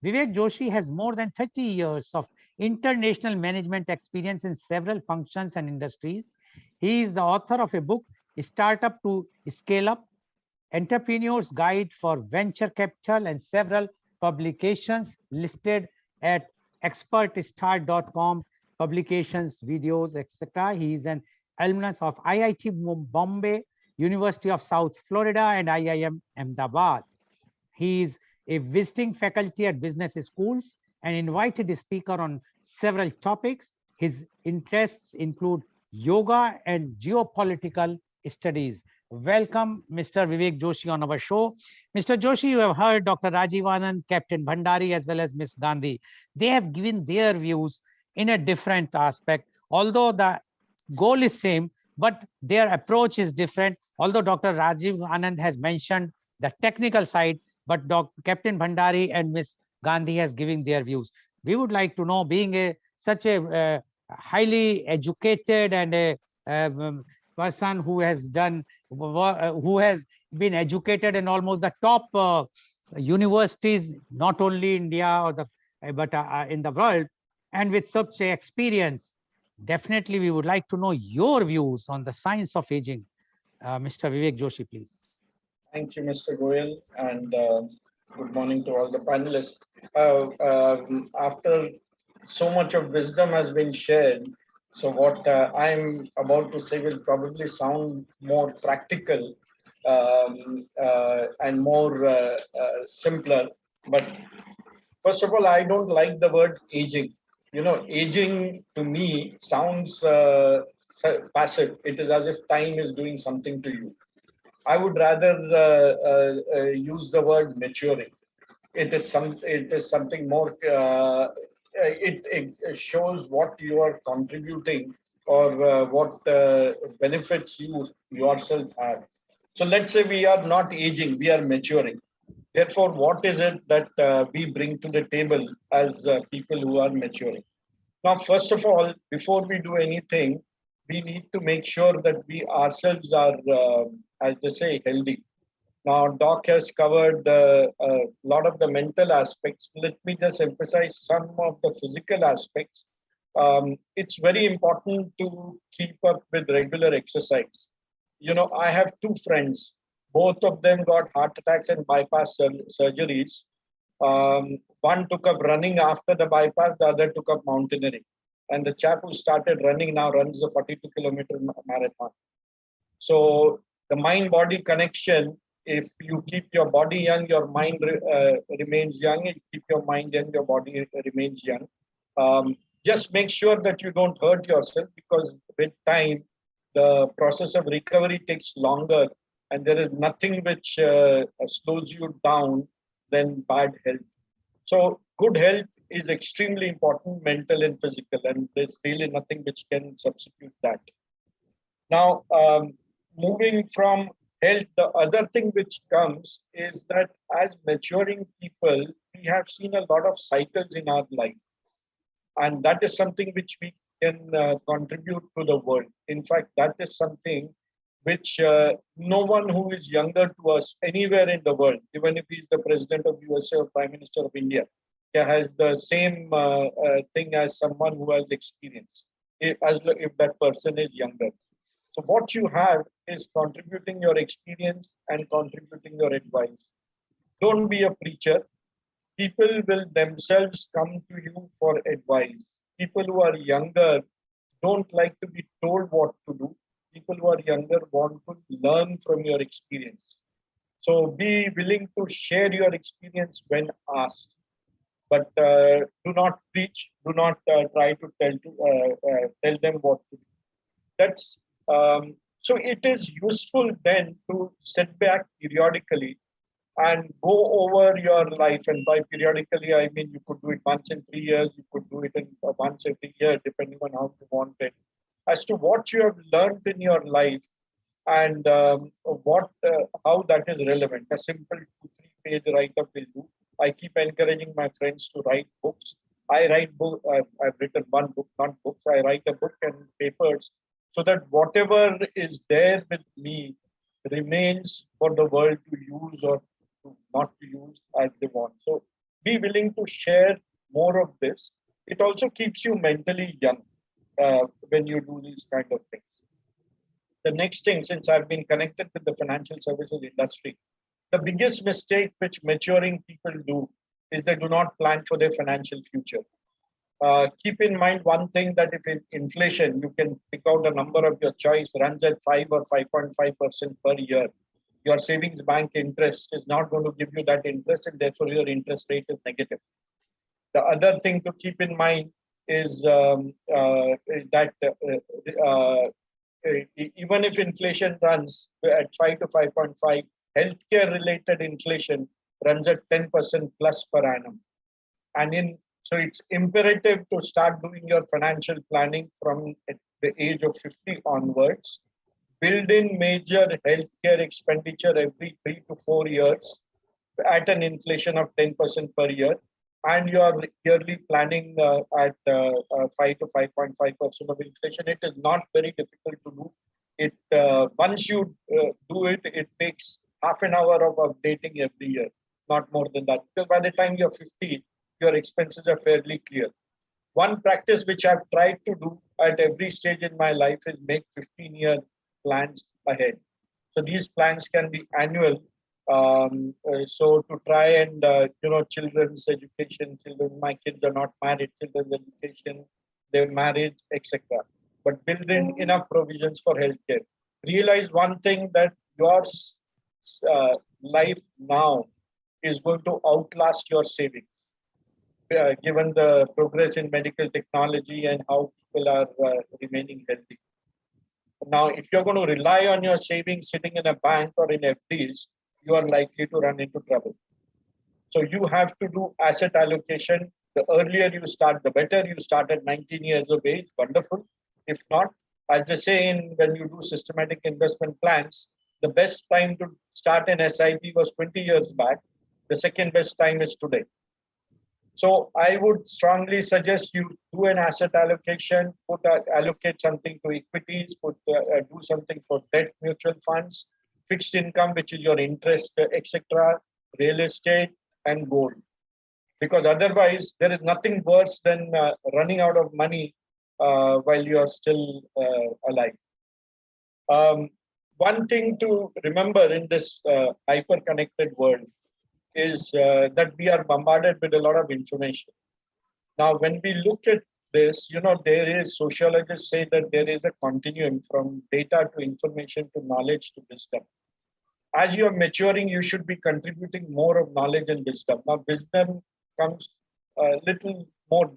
Vivek Joshi has more than 30 years of international management experience in several functions and industries. He is the author of a book, Startup to Scale Up, Entrepreneur's Guide for Venture Capital, and several publications listed at expertstart.com, publications, videos, etc. He is an alumnus of IIT Bombay, University of South Florida, and IIM Ahmedabad. He is a visiting faculty at business schools and invited speaker on several topics. His interests include yoga and geopolitical studies. Welcome, Mr. Vivek Joshi, on our show. Mr. Joshi, you have heard Dr. Rajiv Anand, Captain Bhandari, as well as Ms. Gandhi. They have given their views in a different aspect, although the goal is same, but their approach is different. Although Dr. Rajiv Anand has mentioned the technical side, but Captain Bhandari and Ms. Gandhi has given their views. We would like to know, being such a highly educated and a person who has been educated in almost the top universities, not only India or but in the world, and with such a experience, definitely we would like to know your views on the science of aging. Mr. Vivek Joshi, please. Thank you, Mr. Goel, and good morning to all the panelists. After so much of wisdom has been shared, so what I'm about to say will probably sound more practical and more simpler. But first of all, I don't like the word aging. You know, aging to me sounds passive. It is as if time is doing something to you. I would rather use the word maturing. It is something more. It shows what you are contributing or what benefits you yourself have. So let's say we are not aging; we are maturing. Therefore, what is it that we bring to the table as people who are maturing? Now, first of all, before we do anything, we need to make sure that we ourselves are, as they say, healthy. Now, Doc has covered a lot of the mental aspects. Let me just emphasize some of the physical aspects. It's very important to keep up with regular exercise. You know, I have two friends. Both of them got heart attacks and bypass surgeries. One took up running after the bypass, the other took up mountaineering. And the chap who started running now runs a 42-kilometer marathon. So the mind-body connection, if you keep your body young, your mind remains young. If you keep your mind young, your body remains young. Just make sure that you don't hurt yourself, because with time, the process of recovery takes longer, and there is nothing which slows you down than bad health. So good health is extremely important, mental and physical, and there's really nothing which can substitute that. Now, moving from health, the other thing which comes is that as maturing people, we have seen a lot of cycles in our life. And that is something which we can contribute to the world. In fact, that is something which no one who is younger to us anywhere in the world, even if he's the president of USA or prime minister of India, has the same thing as someone who has experience, if that person is younger. So what you have is contributing your experience and contributing your advice. Don't be a preacher. People will themselves come to you for advice. People who are younger don't like to be told what to do. People who are younger want to learn from your experience. So be willing to share your experience when asked. But do not preach. Do not try to tell them what to do. That's so it is useful then to sit back periodically and go over your life. And by periodically, I mean you could do it once in 3 years, you could do it in once every year, depending on how you want it, as to what you have learned in your life and how that is relevant. A simple 2-3 page write-up will do. I keep encouraging my friends to write books. I write book. I've written one book, not books. I write a book and papers, so that whatever is there with me remains for the world to use or to not to use as they want. So be willing to share more of this. It also keeps you mentally young when you do these kind of things. The next thing, since I've been connected with the financial services industry, the biggest mistake which maturing people do is they do not plan for their financial future. Keep in mind one thing, that if in inflation, you can pick out a number of your choice, runs at 5 or 5.5% per year. Your savings bank interest is not going to give you that interest, and therefore your interest rate is negative. The other thing to keep in mind is that even if inflation runs at 5 to 5.5, healthcare related inflation runs at 10% plus per annum. And so it's imperative to start doing your financial planning from the age of 50 onwards. Build in major healthcare expenditure every 3 to 4 years at an inflation of 10% per year. And your yearly planning at 5 to 5.5% of inflation. It is not very difficult to do. Once you do it, it takes half an hour of updating every year, not more than that. Because by the time you're 50, your expenses are fairly clear. One practice which I've tried to do at every stage in my life is make 15-year plans ahead. So these plans can be annual. So to try and, children's education, my kids are not married, children's education, their marriage, etc. But build in enough provisions for healthcare. Realize one thing, that your life now is going to outlast your savings, given the progress in medical technology and how people are remaining healthy. Now, if you're going to rely on your savings sitting in a bank or in FDs, you are likely to run into trouble. So you have to do asset allocation. The earlier you start, the better. You start at 19 years of age, wonderful. If not, as they say, when you do systematic investment plans, the best time to start an SIP was 20 years back. The second best time is today. So I would strongly suggest you do an asset allocation, allocate something to equities, do something for debt mutual funds, fixed income, which is your interest, etc., real estate, and gold. Because otherwise, there is nothing worse than running out of money while you are still alive. one thing to remember in this hyper-connected world is that we are bombarded with a lot of information. Now, when we look at this, there is, sociologists say that there is a continuum from data to information to knowledge to wisdom. As you are maturing, you should be contributing more of knowledge and wisdom. Now, wisdom comes a little more with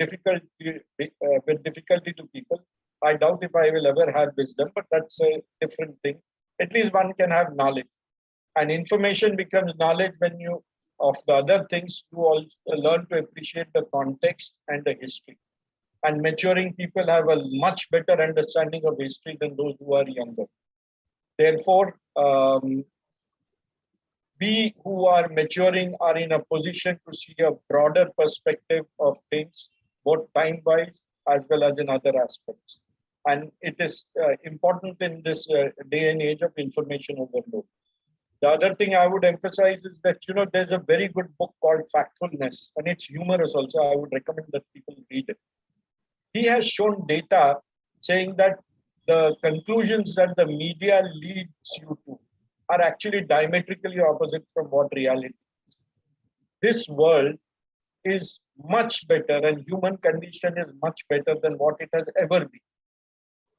difficulty to people. I doubt if I will ever have wisdom, but that's a different thing. At least one can have knowledge. And information becomes knowledge when you, of the other things, you also learn to appreciate the context and the history. And maturing people have a much better understanding of history than those who are younger. Therefore, we who are maturing are in a position to see a broader perspective of things, both time-wise as well as in other aspects. And it is important in this day and age of information overload. The other thing I would emphasize is that, there's a very good book called Factfulness, and it's humorous also. I would recommend that people read it. He has shown data saying that the conclusions that the media leads you to are actually diametrically opposite from what reality is. This world is much better, and human condition is much better than what it has ever been.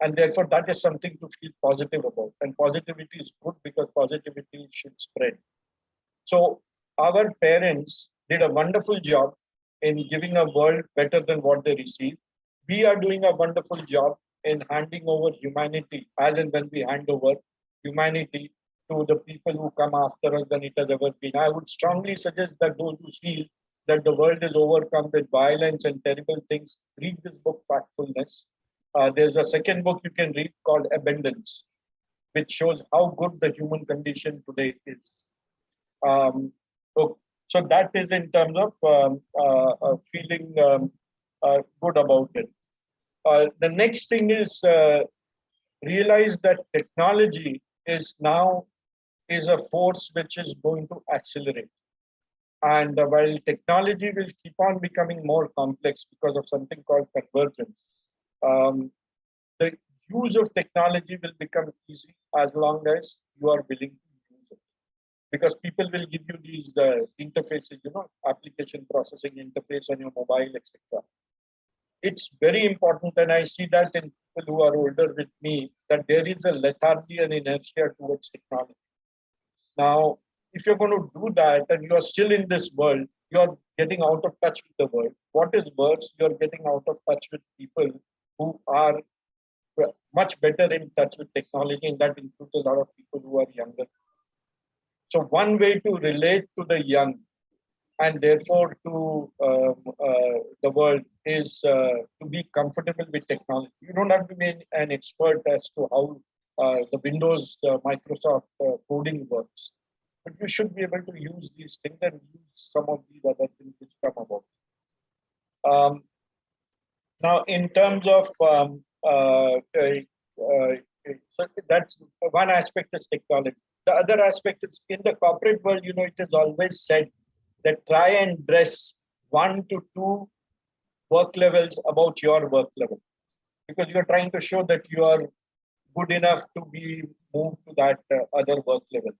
And therefore, that is something to feel positive about. And positivity is good because positivity should spread. So our parents did a wonderful job in giving a world better than what they received. We are doing a wonderful job in handing over humanity, as and when we hand over humanity to the people who come after us than it has ever been. I would strongly suggest that those who feel that the world is overcome with violence and terrible things, read this book, Factfulness. There's a second book you can read called Abundance, which shows how good the human condition today is. So that is in terms of feeling good about it. The next thing is realize that technology is now a force which is going to accelerate. And while technology will keep on becoming more complex because of something called convergence, the use of technology will become easy as long as you are willing to use it. Because people will give you these interfaces, application processing interface on your mobile, etc. It's very important, and I see that in people who are older with me, that there is a lethargy and inertia towards technology. Now, if you're going to do that and you are still in this world, you're getting out of touch with the world. What is worse, you're getting out of touch with people who are much better in touch with technology, and that includes a lot of people who are younger. So one way to relate to the young and therefore to the world is to be comfortable with technology. You don't have to be an expert as to how the Windows, Microsoft coding works, but you should be able to use these things and use some of these other things which come about. Now, in terms of so that's one aspect is technology. The other aspect is in the corporate world, it is always said that try and dress 1 to 2 work levels about your work level, because you're trying to show that you are good enough to be moved to that other work level.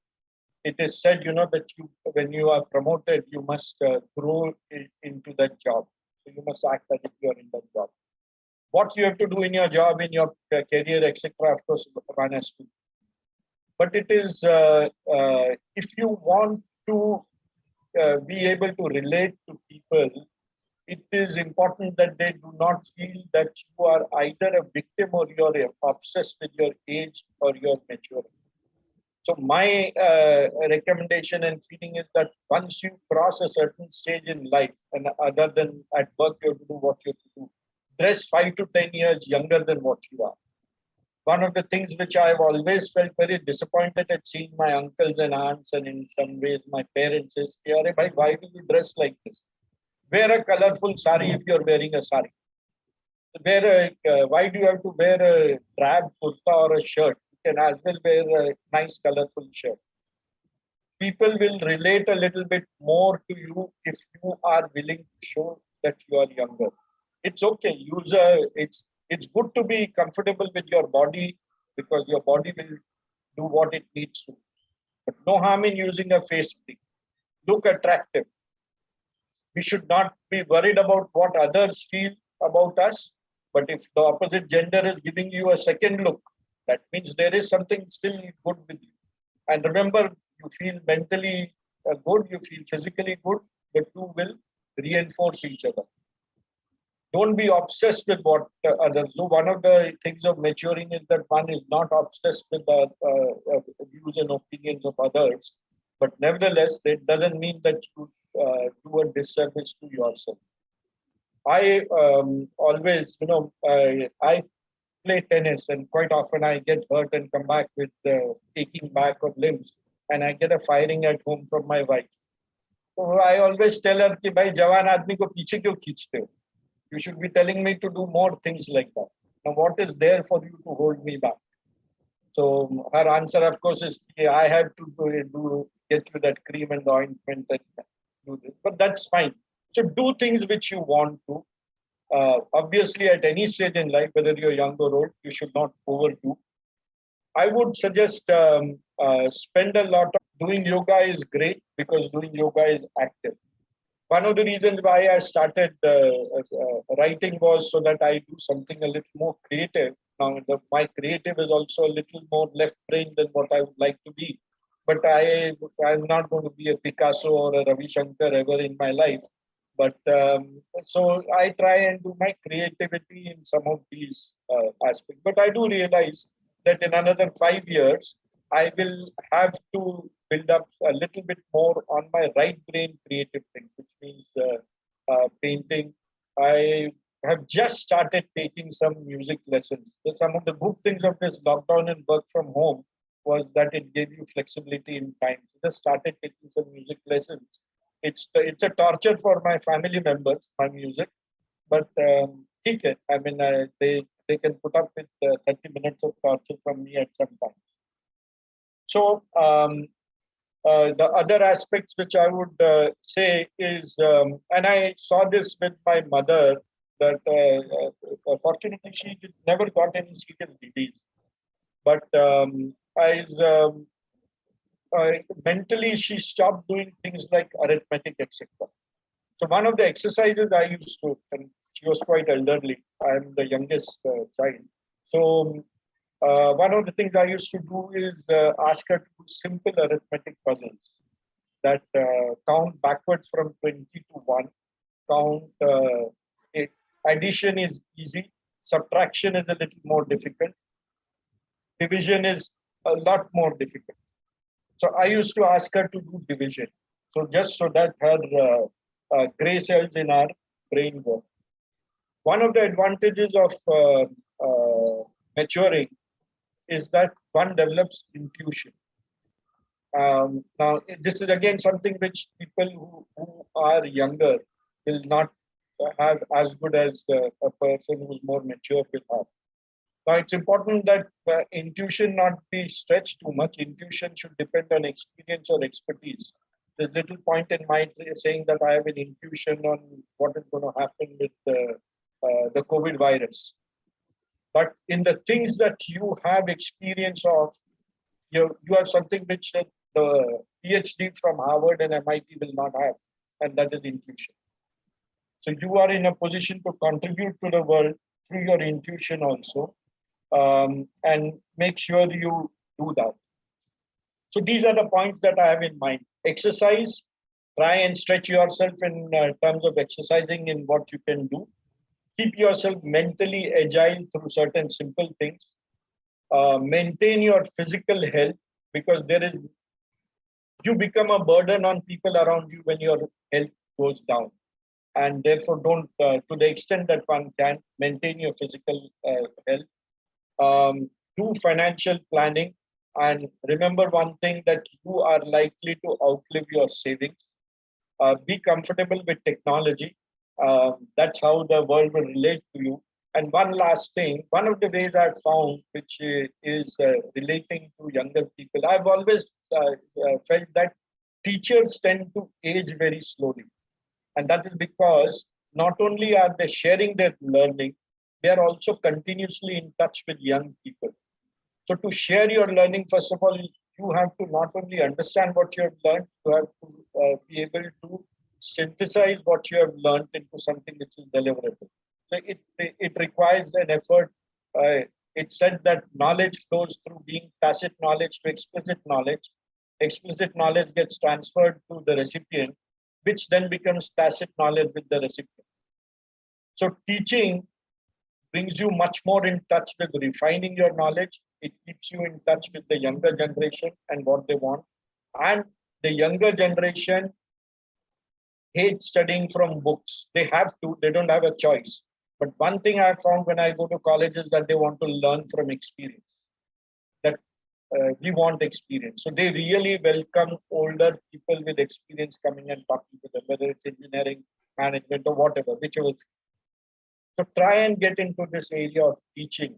It is said, that when you are promoted, you must grow into that job. So you must act as if you are in that job. What you have to do in your job, in your career, etc., of course, one has to. But it is, if you want to be able to relate to people, it is important that they do not feel that you are either a victim or you're obsessed with your age or your maturity. So my recommendation and feeling is that once you cross a certain stage in life, and other than at work, you have to do what you have to do, dress 5 to 10 years younger than what you are. One of the things which I've always felt very disappointed at seeing my uncles and aunts, and in some ways my parents, is, why do you dress like this? Wear a colorful sari if you're wearing a sari. Why do you have to wear a drab kurta or a shirt? You can as well wear a nice colorful shirt. People will relate a little bit more to you if you are willing to show that you are younger. It's okay. It's good to be comfortable with your body, because your body will do what it needs to. But no harm in using a face cream. Look attractive. We should not be worried about what others feel about us. But if the opposite gender is giving you a second look, that means there is something still good with you. And remember, you feel mentally good, you feel physically good, the two will reinforce each other. Don't be obsessed with what others do. One of the things of maturing is that one is not obsessed with the views and opinions of others. But nevertheless, that doesn't mean that you do a disservice to yourself. I always, I play tennis, and quite often I get hurt and come back with aching back of limbs, and I get a firing at home from my wife. So I always tell her कि भाई जवान आदमी को पीछे क्यों खींचते हो? You should be telling me to do more things like that. Now, what is there for you to hold me back? So her answer, of course, is I have to get you that cream and the ointment and do this. But that's fine. So do things which you want to. Obviously, at any stage in life, whether you're young or old, you should not overdo. I would suggest spend a lot of doing yoga is great because doing yoga is active. One of the reasons why I started writing was so that I do something a little more creative. Now, my creative is also a little more left-brained than what I would like to be. But I'm not going to be a Picasso or a Ravi Shankar ever in my life. But so I try and do my creativity in some of these aspects. But I do realize that in another 5 years, I will have to build up a little bit more on my right brain creative things, which means painting. I have just started taking some music lessons. Some of the good things of this lockdown and work from home was that it gave you flexibility in time. So just started taking some music lessons. It's a torture for my family members, my music, but okay. I mean, they can put up with 30 minutes of torture from me at some time. So the other aspects which I would say is, and I saw this with my mother, that fortunately she never got any serious disease, but mentally she stopped doing things like arithmetic, etc. So one of the exercises I used to, and she was quite elderly, I'm the youngest child. So one of the things I used to do is ask her to do simple arithmetic puzzles that count backwards from 20 to 1. Addition is easy. Subtraction is a little more difficult. Division is a lot more difficult. So I used to ask her to do division. So just so that her gray cells in our brain work. One of the advantages of maturing is that one develops intuition. Now, this is again something which people who are younger will not have as good as a person who is more mature will have. Now, it's important that intuition not be stretched too much. Intuition should depend on experience or expertise. There's little point in my saying that I have an intuition on what is going to happen with the COVID virus. But in the things that you have experience of, you have something which the PhD from Harvard and MIT will not have, and that is intuition. So you are in a position to contribute to the world through your intuition also, and make sure you do that. So these are the points that I have in mind. Exercise, try and stretch yourself in terms of exercising in what you can do. Keep yourself mentally agile through certain simple things. Maintain your physical health, because you become a burden on people around you when your health goes down. And therefore don't, to the extent that one can, maintain your physical health. Do financial planning, and remember one thing, that you are likely to outlive your savings. Be comfortable with technology. That's how the world will relate to you. And one last thing, one of the ways I've found, which is relating to younger people, I've always felt that teachers tend to age very slowly. And that is because not only are they sharing their learning, they are also continuously in touch with young people. So to share your learning, first of all, you have to not only understand what you have learned, you have to be able to synthesize what you have learned into something which is deliverable. So it requires an effort. It's said that knowledge flows through being tacit knowledge to explicit knowledge. Explicit knowledge gets transferred to the recipient, which then becomes tacit knowledge with the recipient. So teaching brings you much more in touch with refining your knowledge. It keeps you in touch with the younger generation and what they want. And the younger generation hates studying from books. They have to, they don't have a choice. But one thing I found when I go to college is that they want to learn from experience. That we want experience. So they really welcome older people with experience coming and talking to them, whether it's engineering, management, or whatever, whichever. So try and get into this area of teaching.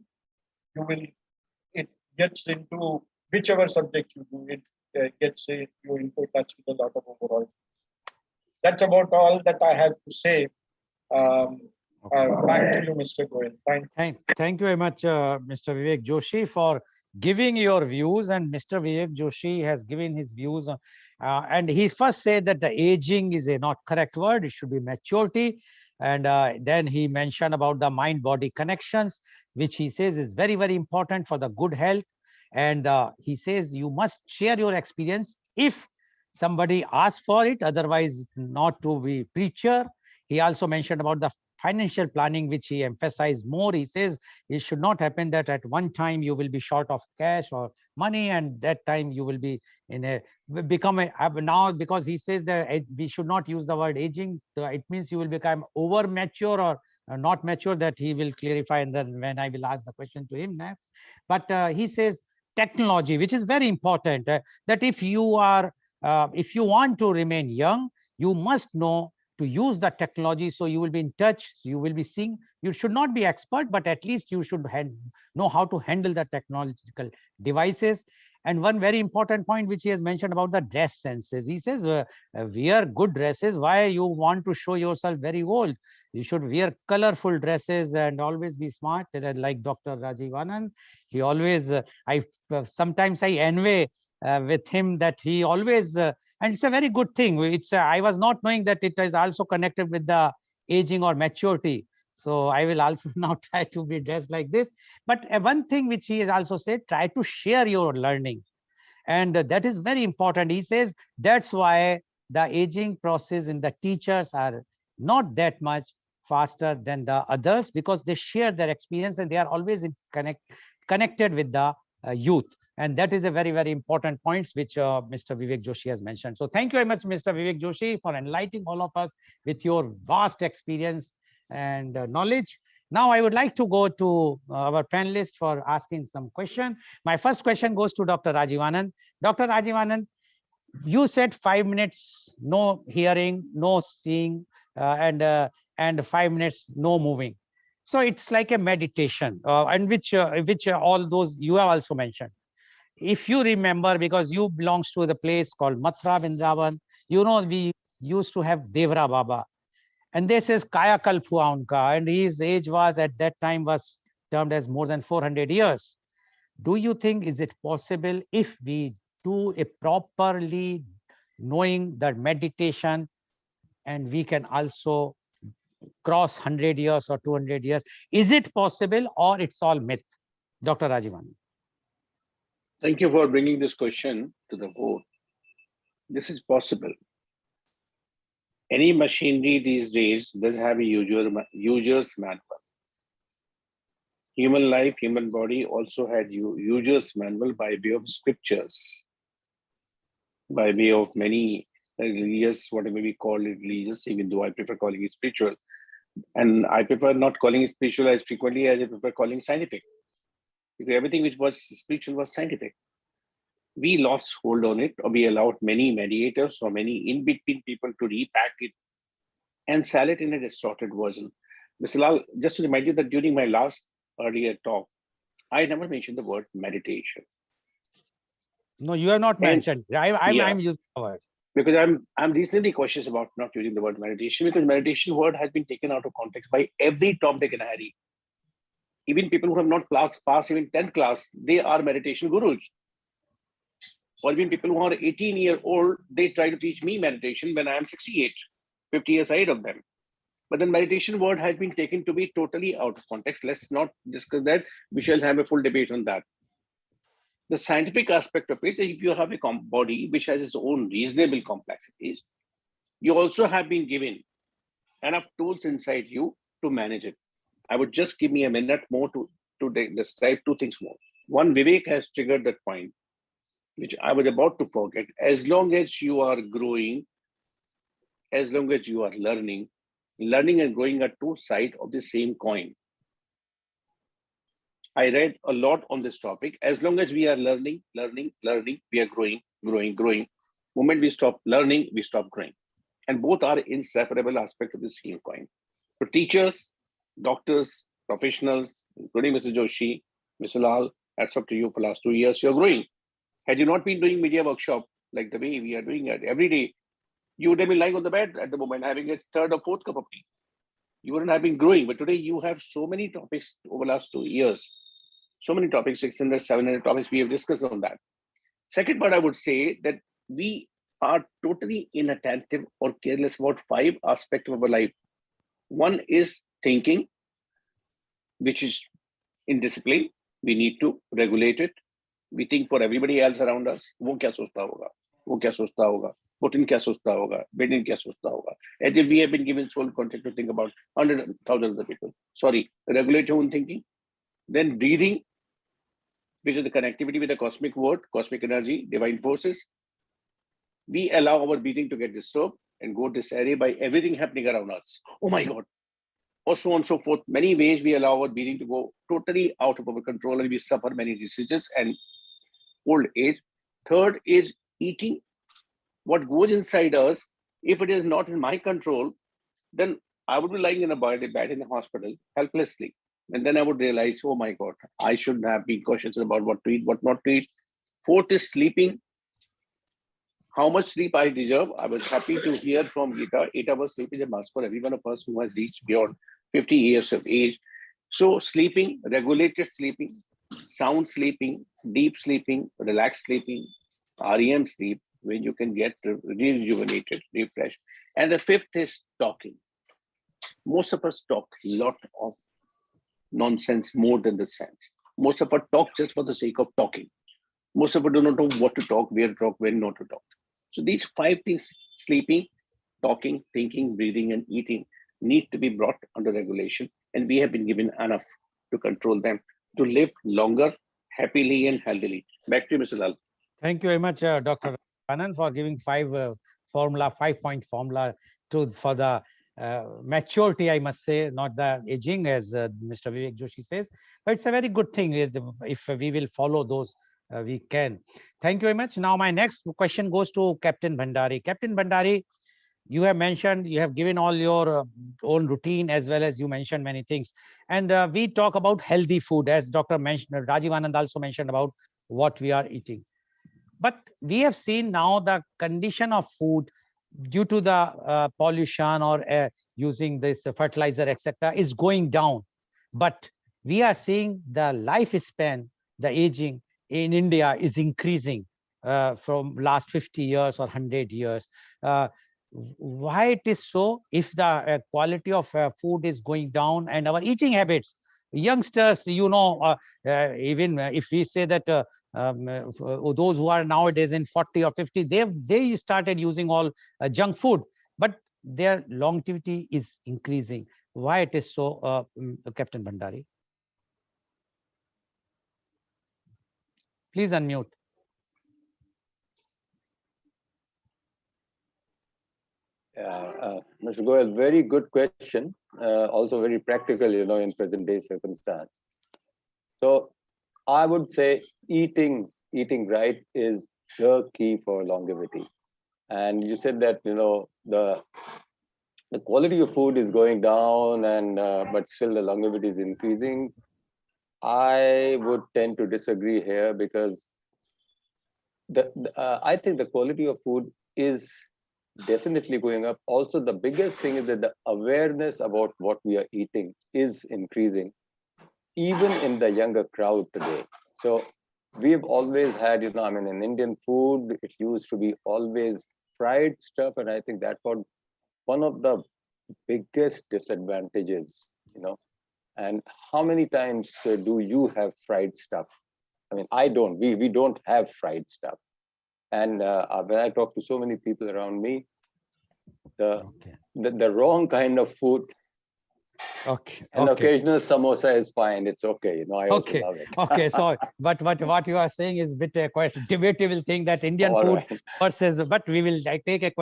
It gets into whichever subject you do, it gets you into touch with a lot of overall. That's about all that I have to say. Back to you, Mr. Goel. Thank you very much, Mr. Vivek Joshi, for giving your views. And Mr. Vivek Joshi has given his views. And he first said that the aging is a not correct word. It should be maturity. And then he mentioned about the mind-body connections, which he says is very, very important for the good health. And he says you must share your experience if somebody asks for it, otherwise not to be preacher. He also mentioned about the financial planning, which he emphasized more. He says it should not happen that at one time you will be short of cash or money, and that time you will be in a become a now, because he says that we should not use the word aging. It means you will become over mature or not mature. That he will clarify, and then when I will ask the question to him next. But he says technology, which is very important, that if you are if you want to remain young, you must know to use the technology. So you will be in touch, you will be seeing. You should not be expert, but at least you should know how to handle the technological devices. And one very important point which he has mentioned about the dress senses. He says, wear good dresses. Why you want to show yourself very old? You should wear colorful dresses and always be smart. Like Dr. Rajiv Anand, he always, sometimes I envy with him that he always, and it's a very good thing. It's I was not knowing that it is also connected with the aging or maturity. So I will also now try to be dressed like this. But one thing which he has also said, try to share your learning. And that is very important. He says that's why the aging process in the teachers are not that much faster than the others, because they share their experience and they are always connected with the youth. And that is a very, very important point which Mr. Vivek Joshi has mentioned. So thank you very much, Mr. Vivek Joshi, for enlightening all of us with your vast experience and knowledge. Now I would like to go to our panelists for asking some question. My first question goes to Dr. Rajiv Anand. Dr. Rajiv Anand, you said 5 minutes, no hearing, no seeing, and 5 minutes, no moving. So it's like a meditation, and which all those you have also mentioned. If you remember, because you belongs to the place called Mathura Vrindavan, you know, we used to have Devra Baba, and this is Kaya Kalpua Unka, and his age was at that time was termed as more than 400 years. Do you think, is it possible if we do a properly knowing that meditation, and we can also cross 100 years or 200 years? Is it possible, or it's all myth? Dr. Rajivan. Thank you for bringing this question to the vote. This is possible. Any machinery these days does have a user's manual. Human life, human body also had user's manual by way of scriptures, by way of many religious, whatever we call it religious, even though I prefer calling it spiritual. And I prefer not calling it spiritual as frequently as I prefer calling scientific. Because everything which was spiritual was scientific. We lost hold on it, or we allowed many mediators or many in-between people to repack it and sell it in a distorted version. Mr. Lal, just to remind you that during my last earlier talk, I never mentioned the word meditation. No, you have not mentioned. I'm using the word. Because I'm reasonably cautious about not using the word meditation, because meditation word has been taken out of context by every Tom, Dick, and Harry. Even people who have not passed even 10th class, they are meditation gurus. Or even people who are 18-year-old, they try to teach me meditation when I am 68, 50 years ahead of them. But the meditation word has been taken to be totally out of context. Let's not discuss that. We shall have a full debate on that. The scientific aspect of it, if you have a body which has its own reasonable complexities, you also have been given enough tools inside you to manage it. I would just give me a minute more to describe two things more. One, Vivek has triggered that point, which I was about to forget. As long as you are growing, as long as you are learning and growing are two sides of the same coin. I read a lot on this topic. As long as we are learning, we are growing. Moment we stop learning, we stop growing. And both are inseparable aspects of the same coin. For teachers, doctors, professionals, including Mr. Joshi, Mr. Lal, hats off to you for the last 2 years, you're growing. Had you not been doing media workshop like the way we are doing it every day, you would have been lying on the bed at the moment, having a third or fourth cup of tea. You wouldn't have been growing. But today you have so many topics over the last 2 years. So many topics, 600, 700 topics we have discussed on that. Second part, I would say that we are totally inattentive or careless about 5 aspects of our life. One is thinking, which is in discipline. We need to regulate it. We think for everybody else around us. वो क्या सोचता होगा? वो क्या सोचता होगा? Putin क्या सोचता होगा? Biden क्या सोचता होगा? As if we have been given sole content to think about 100,000 other people. Sorry, regulate your own thinking. Then breathing, which is the connectivity with the cosmic world, cosmic energy, divine forces. We allow our breathing to get disturbed and go disarray by everything happening around us. Oh my God. Or so on and so forth. Many ways we allow our breathing to go totally out of our control and we suffer many diseases and old age. Third is eating. What goes inside us, if it is not in my control, then I would be lying in a bed in the hospital helplessly. And then I would realize, oh my God, I should have been cautious about what to eat, what not to eat. Fourth is sleeping. How much sleep I deserve. I was happy to hear from Gita, 8 hours sleep is a must for every one of us who has reached beyond 50 years of age. So sleeping, regulated sleeping, sound sleeping, deep sleeping, relaxed sleeping, REM sleep, when you can get rejuvenated, refreshed. And the fifth is talking. Most of us talk a lot of nonsense more than the sense. Most of us talk just for the sake of talking. Most of us do not know what to talk, where to talk, when not to talk. So these 5 things, sleeping, talking, thinking, breathing, and eating, need to be brought under regulation. And we have been given enough to control them, to live longer, happily and healthily. Back to you, Mr. Lal. Thank you very much, Dr. Anand, for giving 5-point formula for the maturity, I must say, not the aging, as Mr. Vivek Joshi says. But it's a very good thing if we will follow those, we can. Thank you very much. Now, my next question goes to Captain Bhandari. Captain Bhandari, you have mentioned, you have given all your own routine, as well as you mentioned many things. And we talk about healthy food, as Dr. mentioned, Rajiv Anand also mentioned about what we are eating. But we have seen now the condition of food due to the pollution or using this fertilizer, etc., is going down. But we are seeing the lifespan, the aging in India is increasing from last 50 years or 100 years. Why it is so? If the quality of food is going down and our eating habits, youngsters, even if we say that those who are nowadays in 40 or 50, they started using all junk food, but their longevity is increasing. Why it is so, Captain Bhandari? Please unmute. Mr. Goel, very good question. Also very practical, in present day circumstance. So I would say eating right is the key for longevity. And you said that, the quality of food is going down and but still the longevity is increasing. I would tend to disagree here because I think the quality of food is definitely going up. Also, the biggest thing is that the awareness about what we are eating is increasing. even in the younger crowd today. So we've always had, you know, I mean, in Indian food, it used to be always fried stuff. And I think that was one of the biggest disadvantages, you know. And how many times do you have fried stuff? I mean, I don't. We don't have fried stuff. And when I talk to so many people around me, the wrong kind of food, an occasional samosa is fine. It's okay. You know, I also love it. Okay. So, but what you are saying is a bit quite debatable thing, that Indian All food right. versus. But we will take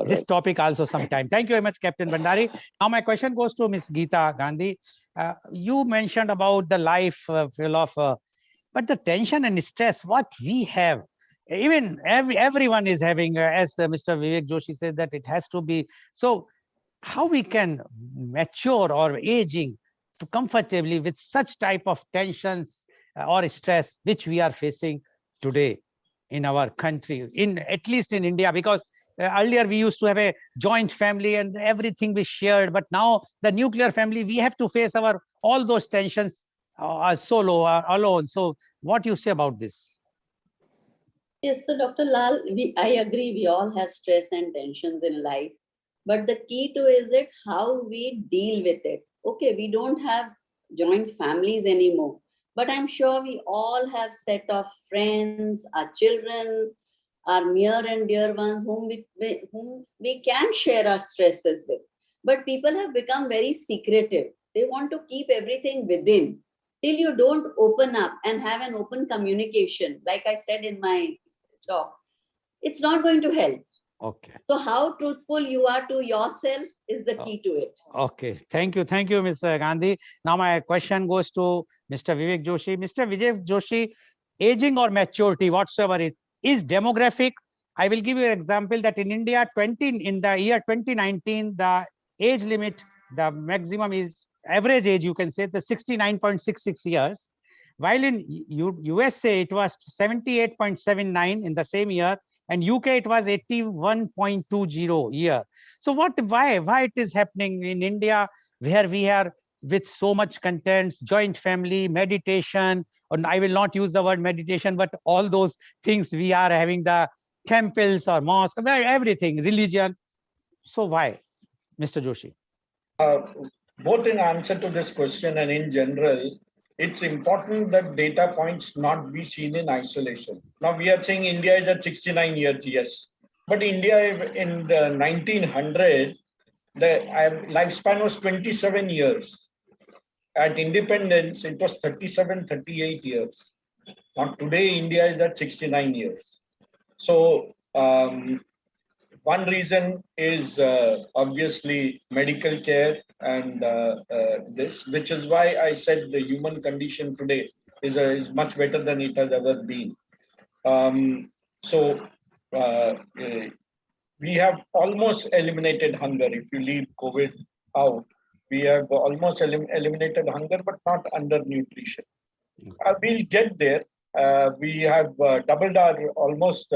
this topic also sometime. Thank you very much, Captain Bandari. Now my question goes to Miss Gita Gandhi. You mentioned about the life full of, but the tension and stress what we have. Even everyone is having, as Mr. Vivek Joshi said, that it has to be so. How we can mature or aging to comfortably with such type of tensions or stress which we are facing today in our country, in at least in India, because earlier we used to have a joint family and everything we shared, but now the nuclear family, we have to face our all those tensions solo or alone. So what you say about this? Yes, so Dr. Lal, I agree, we all have stress and tensions in life. But the key to is it how we deal with it. Okay, we don't have joint families anymore, but I'm sure we all have set of friends, our children, our near and dear ones whom we can share our stresses with. But people have become very secretive. They want to keep everything within. Till you don't open up and have an open communication, like I said in my talk, it's not going to help. Okay. So how truthful you are to yourself is the key to it. Okay. Thank you, Mr. Gandhi. Now my question goes to Mr. Vivek Joshi. Mr. Vivek Joshi, aging or maturity, whatsoever is demographic. I will give you an example that in India, in the year 2019, the age limit, the maximum is average age, you can say, the 69.66 years. While in USA, it was 78.79 in the same year, and UK it was 81.20 year. So why it is happening in India, where we are with so much contents, joint family, meditation, and I will not use the word meditation, but all those things we are having, the temples or mosques, everything, religion. So why, Mr. Joshi? Both in answer to this question and in general, it's important that data points not be seen in isolation. Now we are saying India is at 69 years, yes. But India in the 1900, the lifespan was 27 years. At independence, it was 37, 38 years. Now today, India is at 69 years. So one reason is obviously medical care and this, which is why I said the human condition today is much better than it has ever been. So we have almost eliminated hunger. If you leave COVID out, we have almost eliminated hunger, but not undernutrition. We'll get there. We have doubled our almost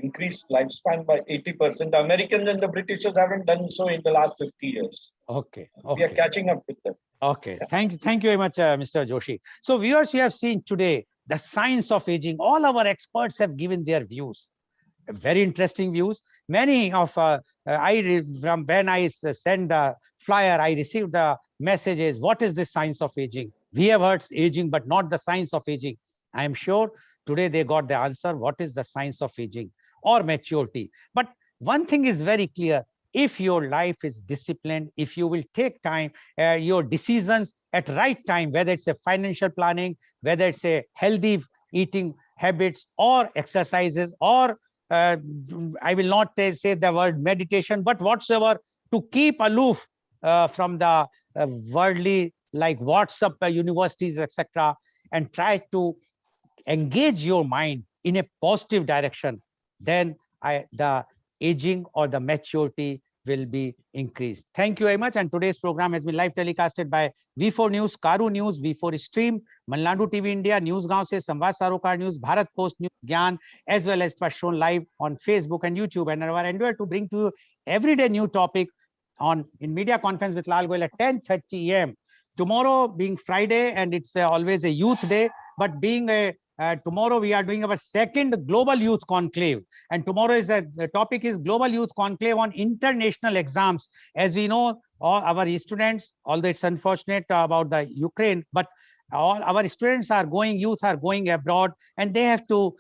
increased lifespan by 80%. The Americans and the Britishers haven't done so in the last 50 years. Okay. We are catching up with them. Okay. Thank you very much, Mr. Joshi. So viewers, you have seen today the science of aging. All our experts have given their views. Very interesting views. Many of from when I send the flyer, I received the messages. What is the science of aging? We have heard aging, but not the science of aging. I am sure today they got the answer. What is the science of aging or maturity? But one thing is very clear. If your life is disciplined, if you will take time, your decisions at right time, whether it's a financial planning, whether it's a healthy eating habits or exercises, or I will not say the word meditation, but whatsoever, to keep aloof from the worldly, like WhatsApp, universities, etc., and try to engage your mind in a positive direction, then the aging or the maturity will be increased. Thank you very much. And today's program has been live telecasted by V4 News, Karu News, V4 Stream, Malnadu TV India, Newsgaon se Samvad Sarokar News, Bharat Post News, Gyan, as well as it was shown live on Facebook and YouTube. And our endeavor to bring to you everyday new topic in media conference with Lal Goel at 10:30 a.m. tomorrow being Friday, and it's always a youth day, but being tomorrow we are doing our second global youth conclave, and tomorrow is the topic is global youth conclave on international exams. As we know, all our students, although it's unfortunate about the Ukraine, but all our students are going, youth are going abroad, and they have to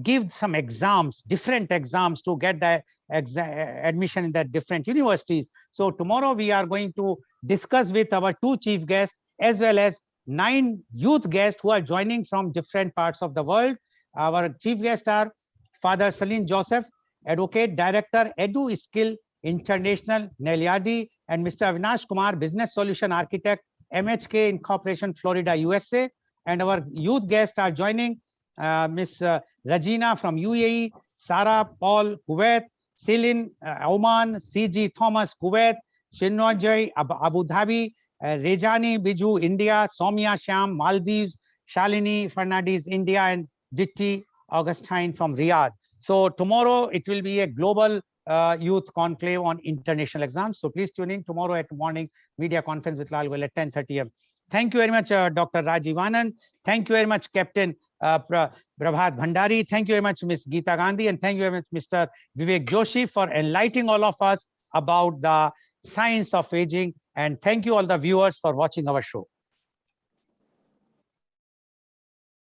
give some exams, different exams, to get the admission in the different universities. So tomorrow we are going to discuss with our 2 chief guests, as well as 9 youth guests who are joining from different parts of the world. Our chief guests are Father Salim Joseph, Advocate, Director, Edu Skill International, Nelyadi, and Mr. Avinash Kumar, Business Solution Architect, MHK Incorporation, Florida, USA. And our youth guests are joining Miss Regina from UAE, Sarah Paul, Kuwait, Celine Oman, CG Thomas, Kuwait, Shinnojoy, Abu Dhabi, Rejani Biju, India, Soumya Sham, Maldives, Shalini Fernandez, India, and Jitti Augustine from Riyadh. So tomorrow it will be a global youth conclave on international exams. So please tune in tomorrow at morning media conference with Lal Goel at 10:30 a.m. Thank you very much, Dr. Rajiv Anand. Thank you very much, Captain Prabhat Bhandari. Thank you very much, Ms. Gita Gandhi. And thank you very much, Mr. Vivek Joshi, for enlightening all of us about the science of aging. And thank you all the viewers for watching our show.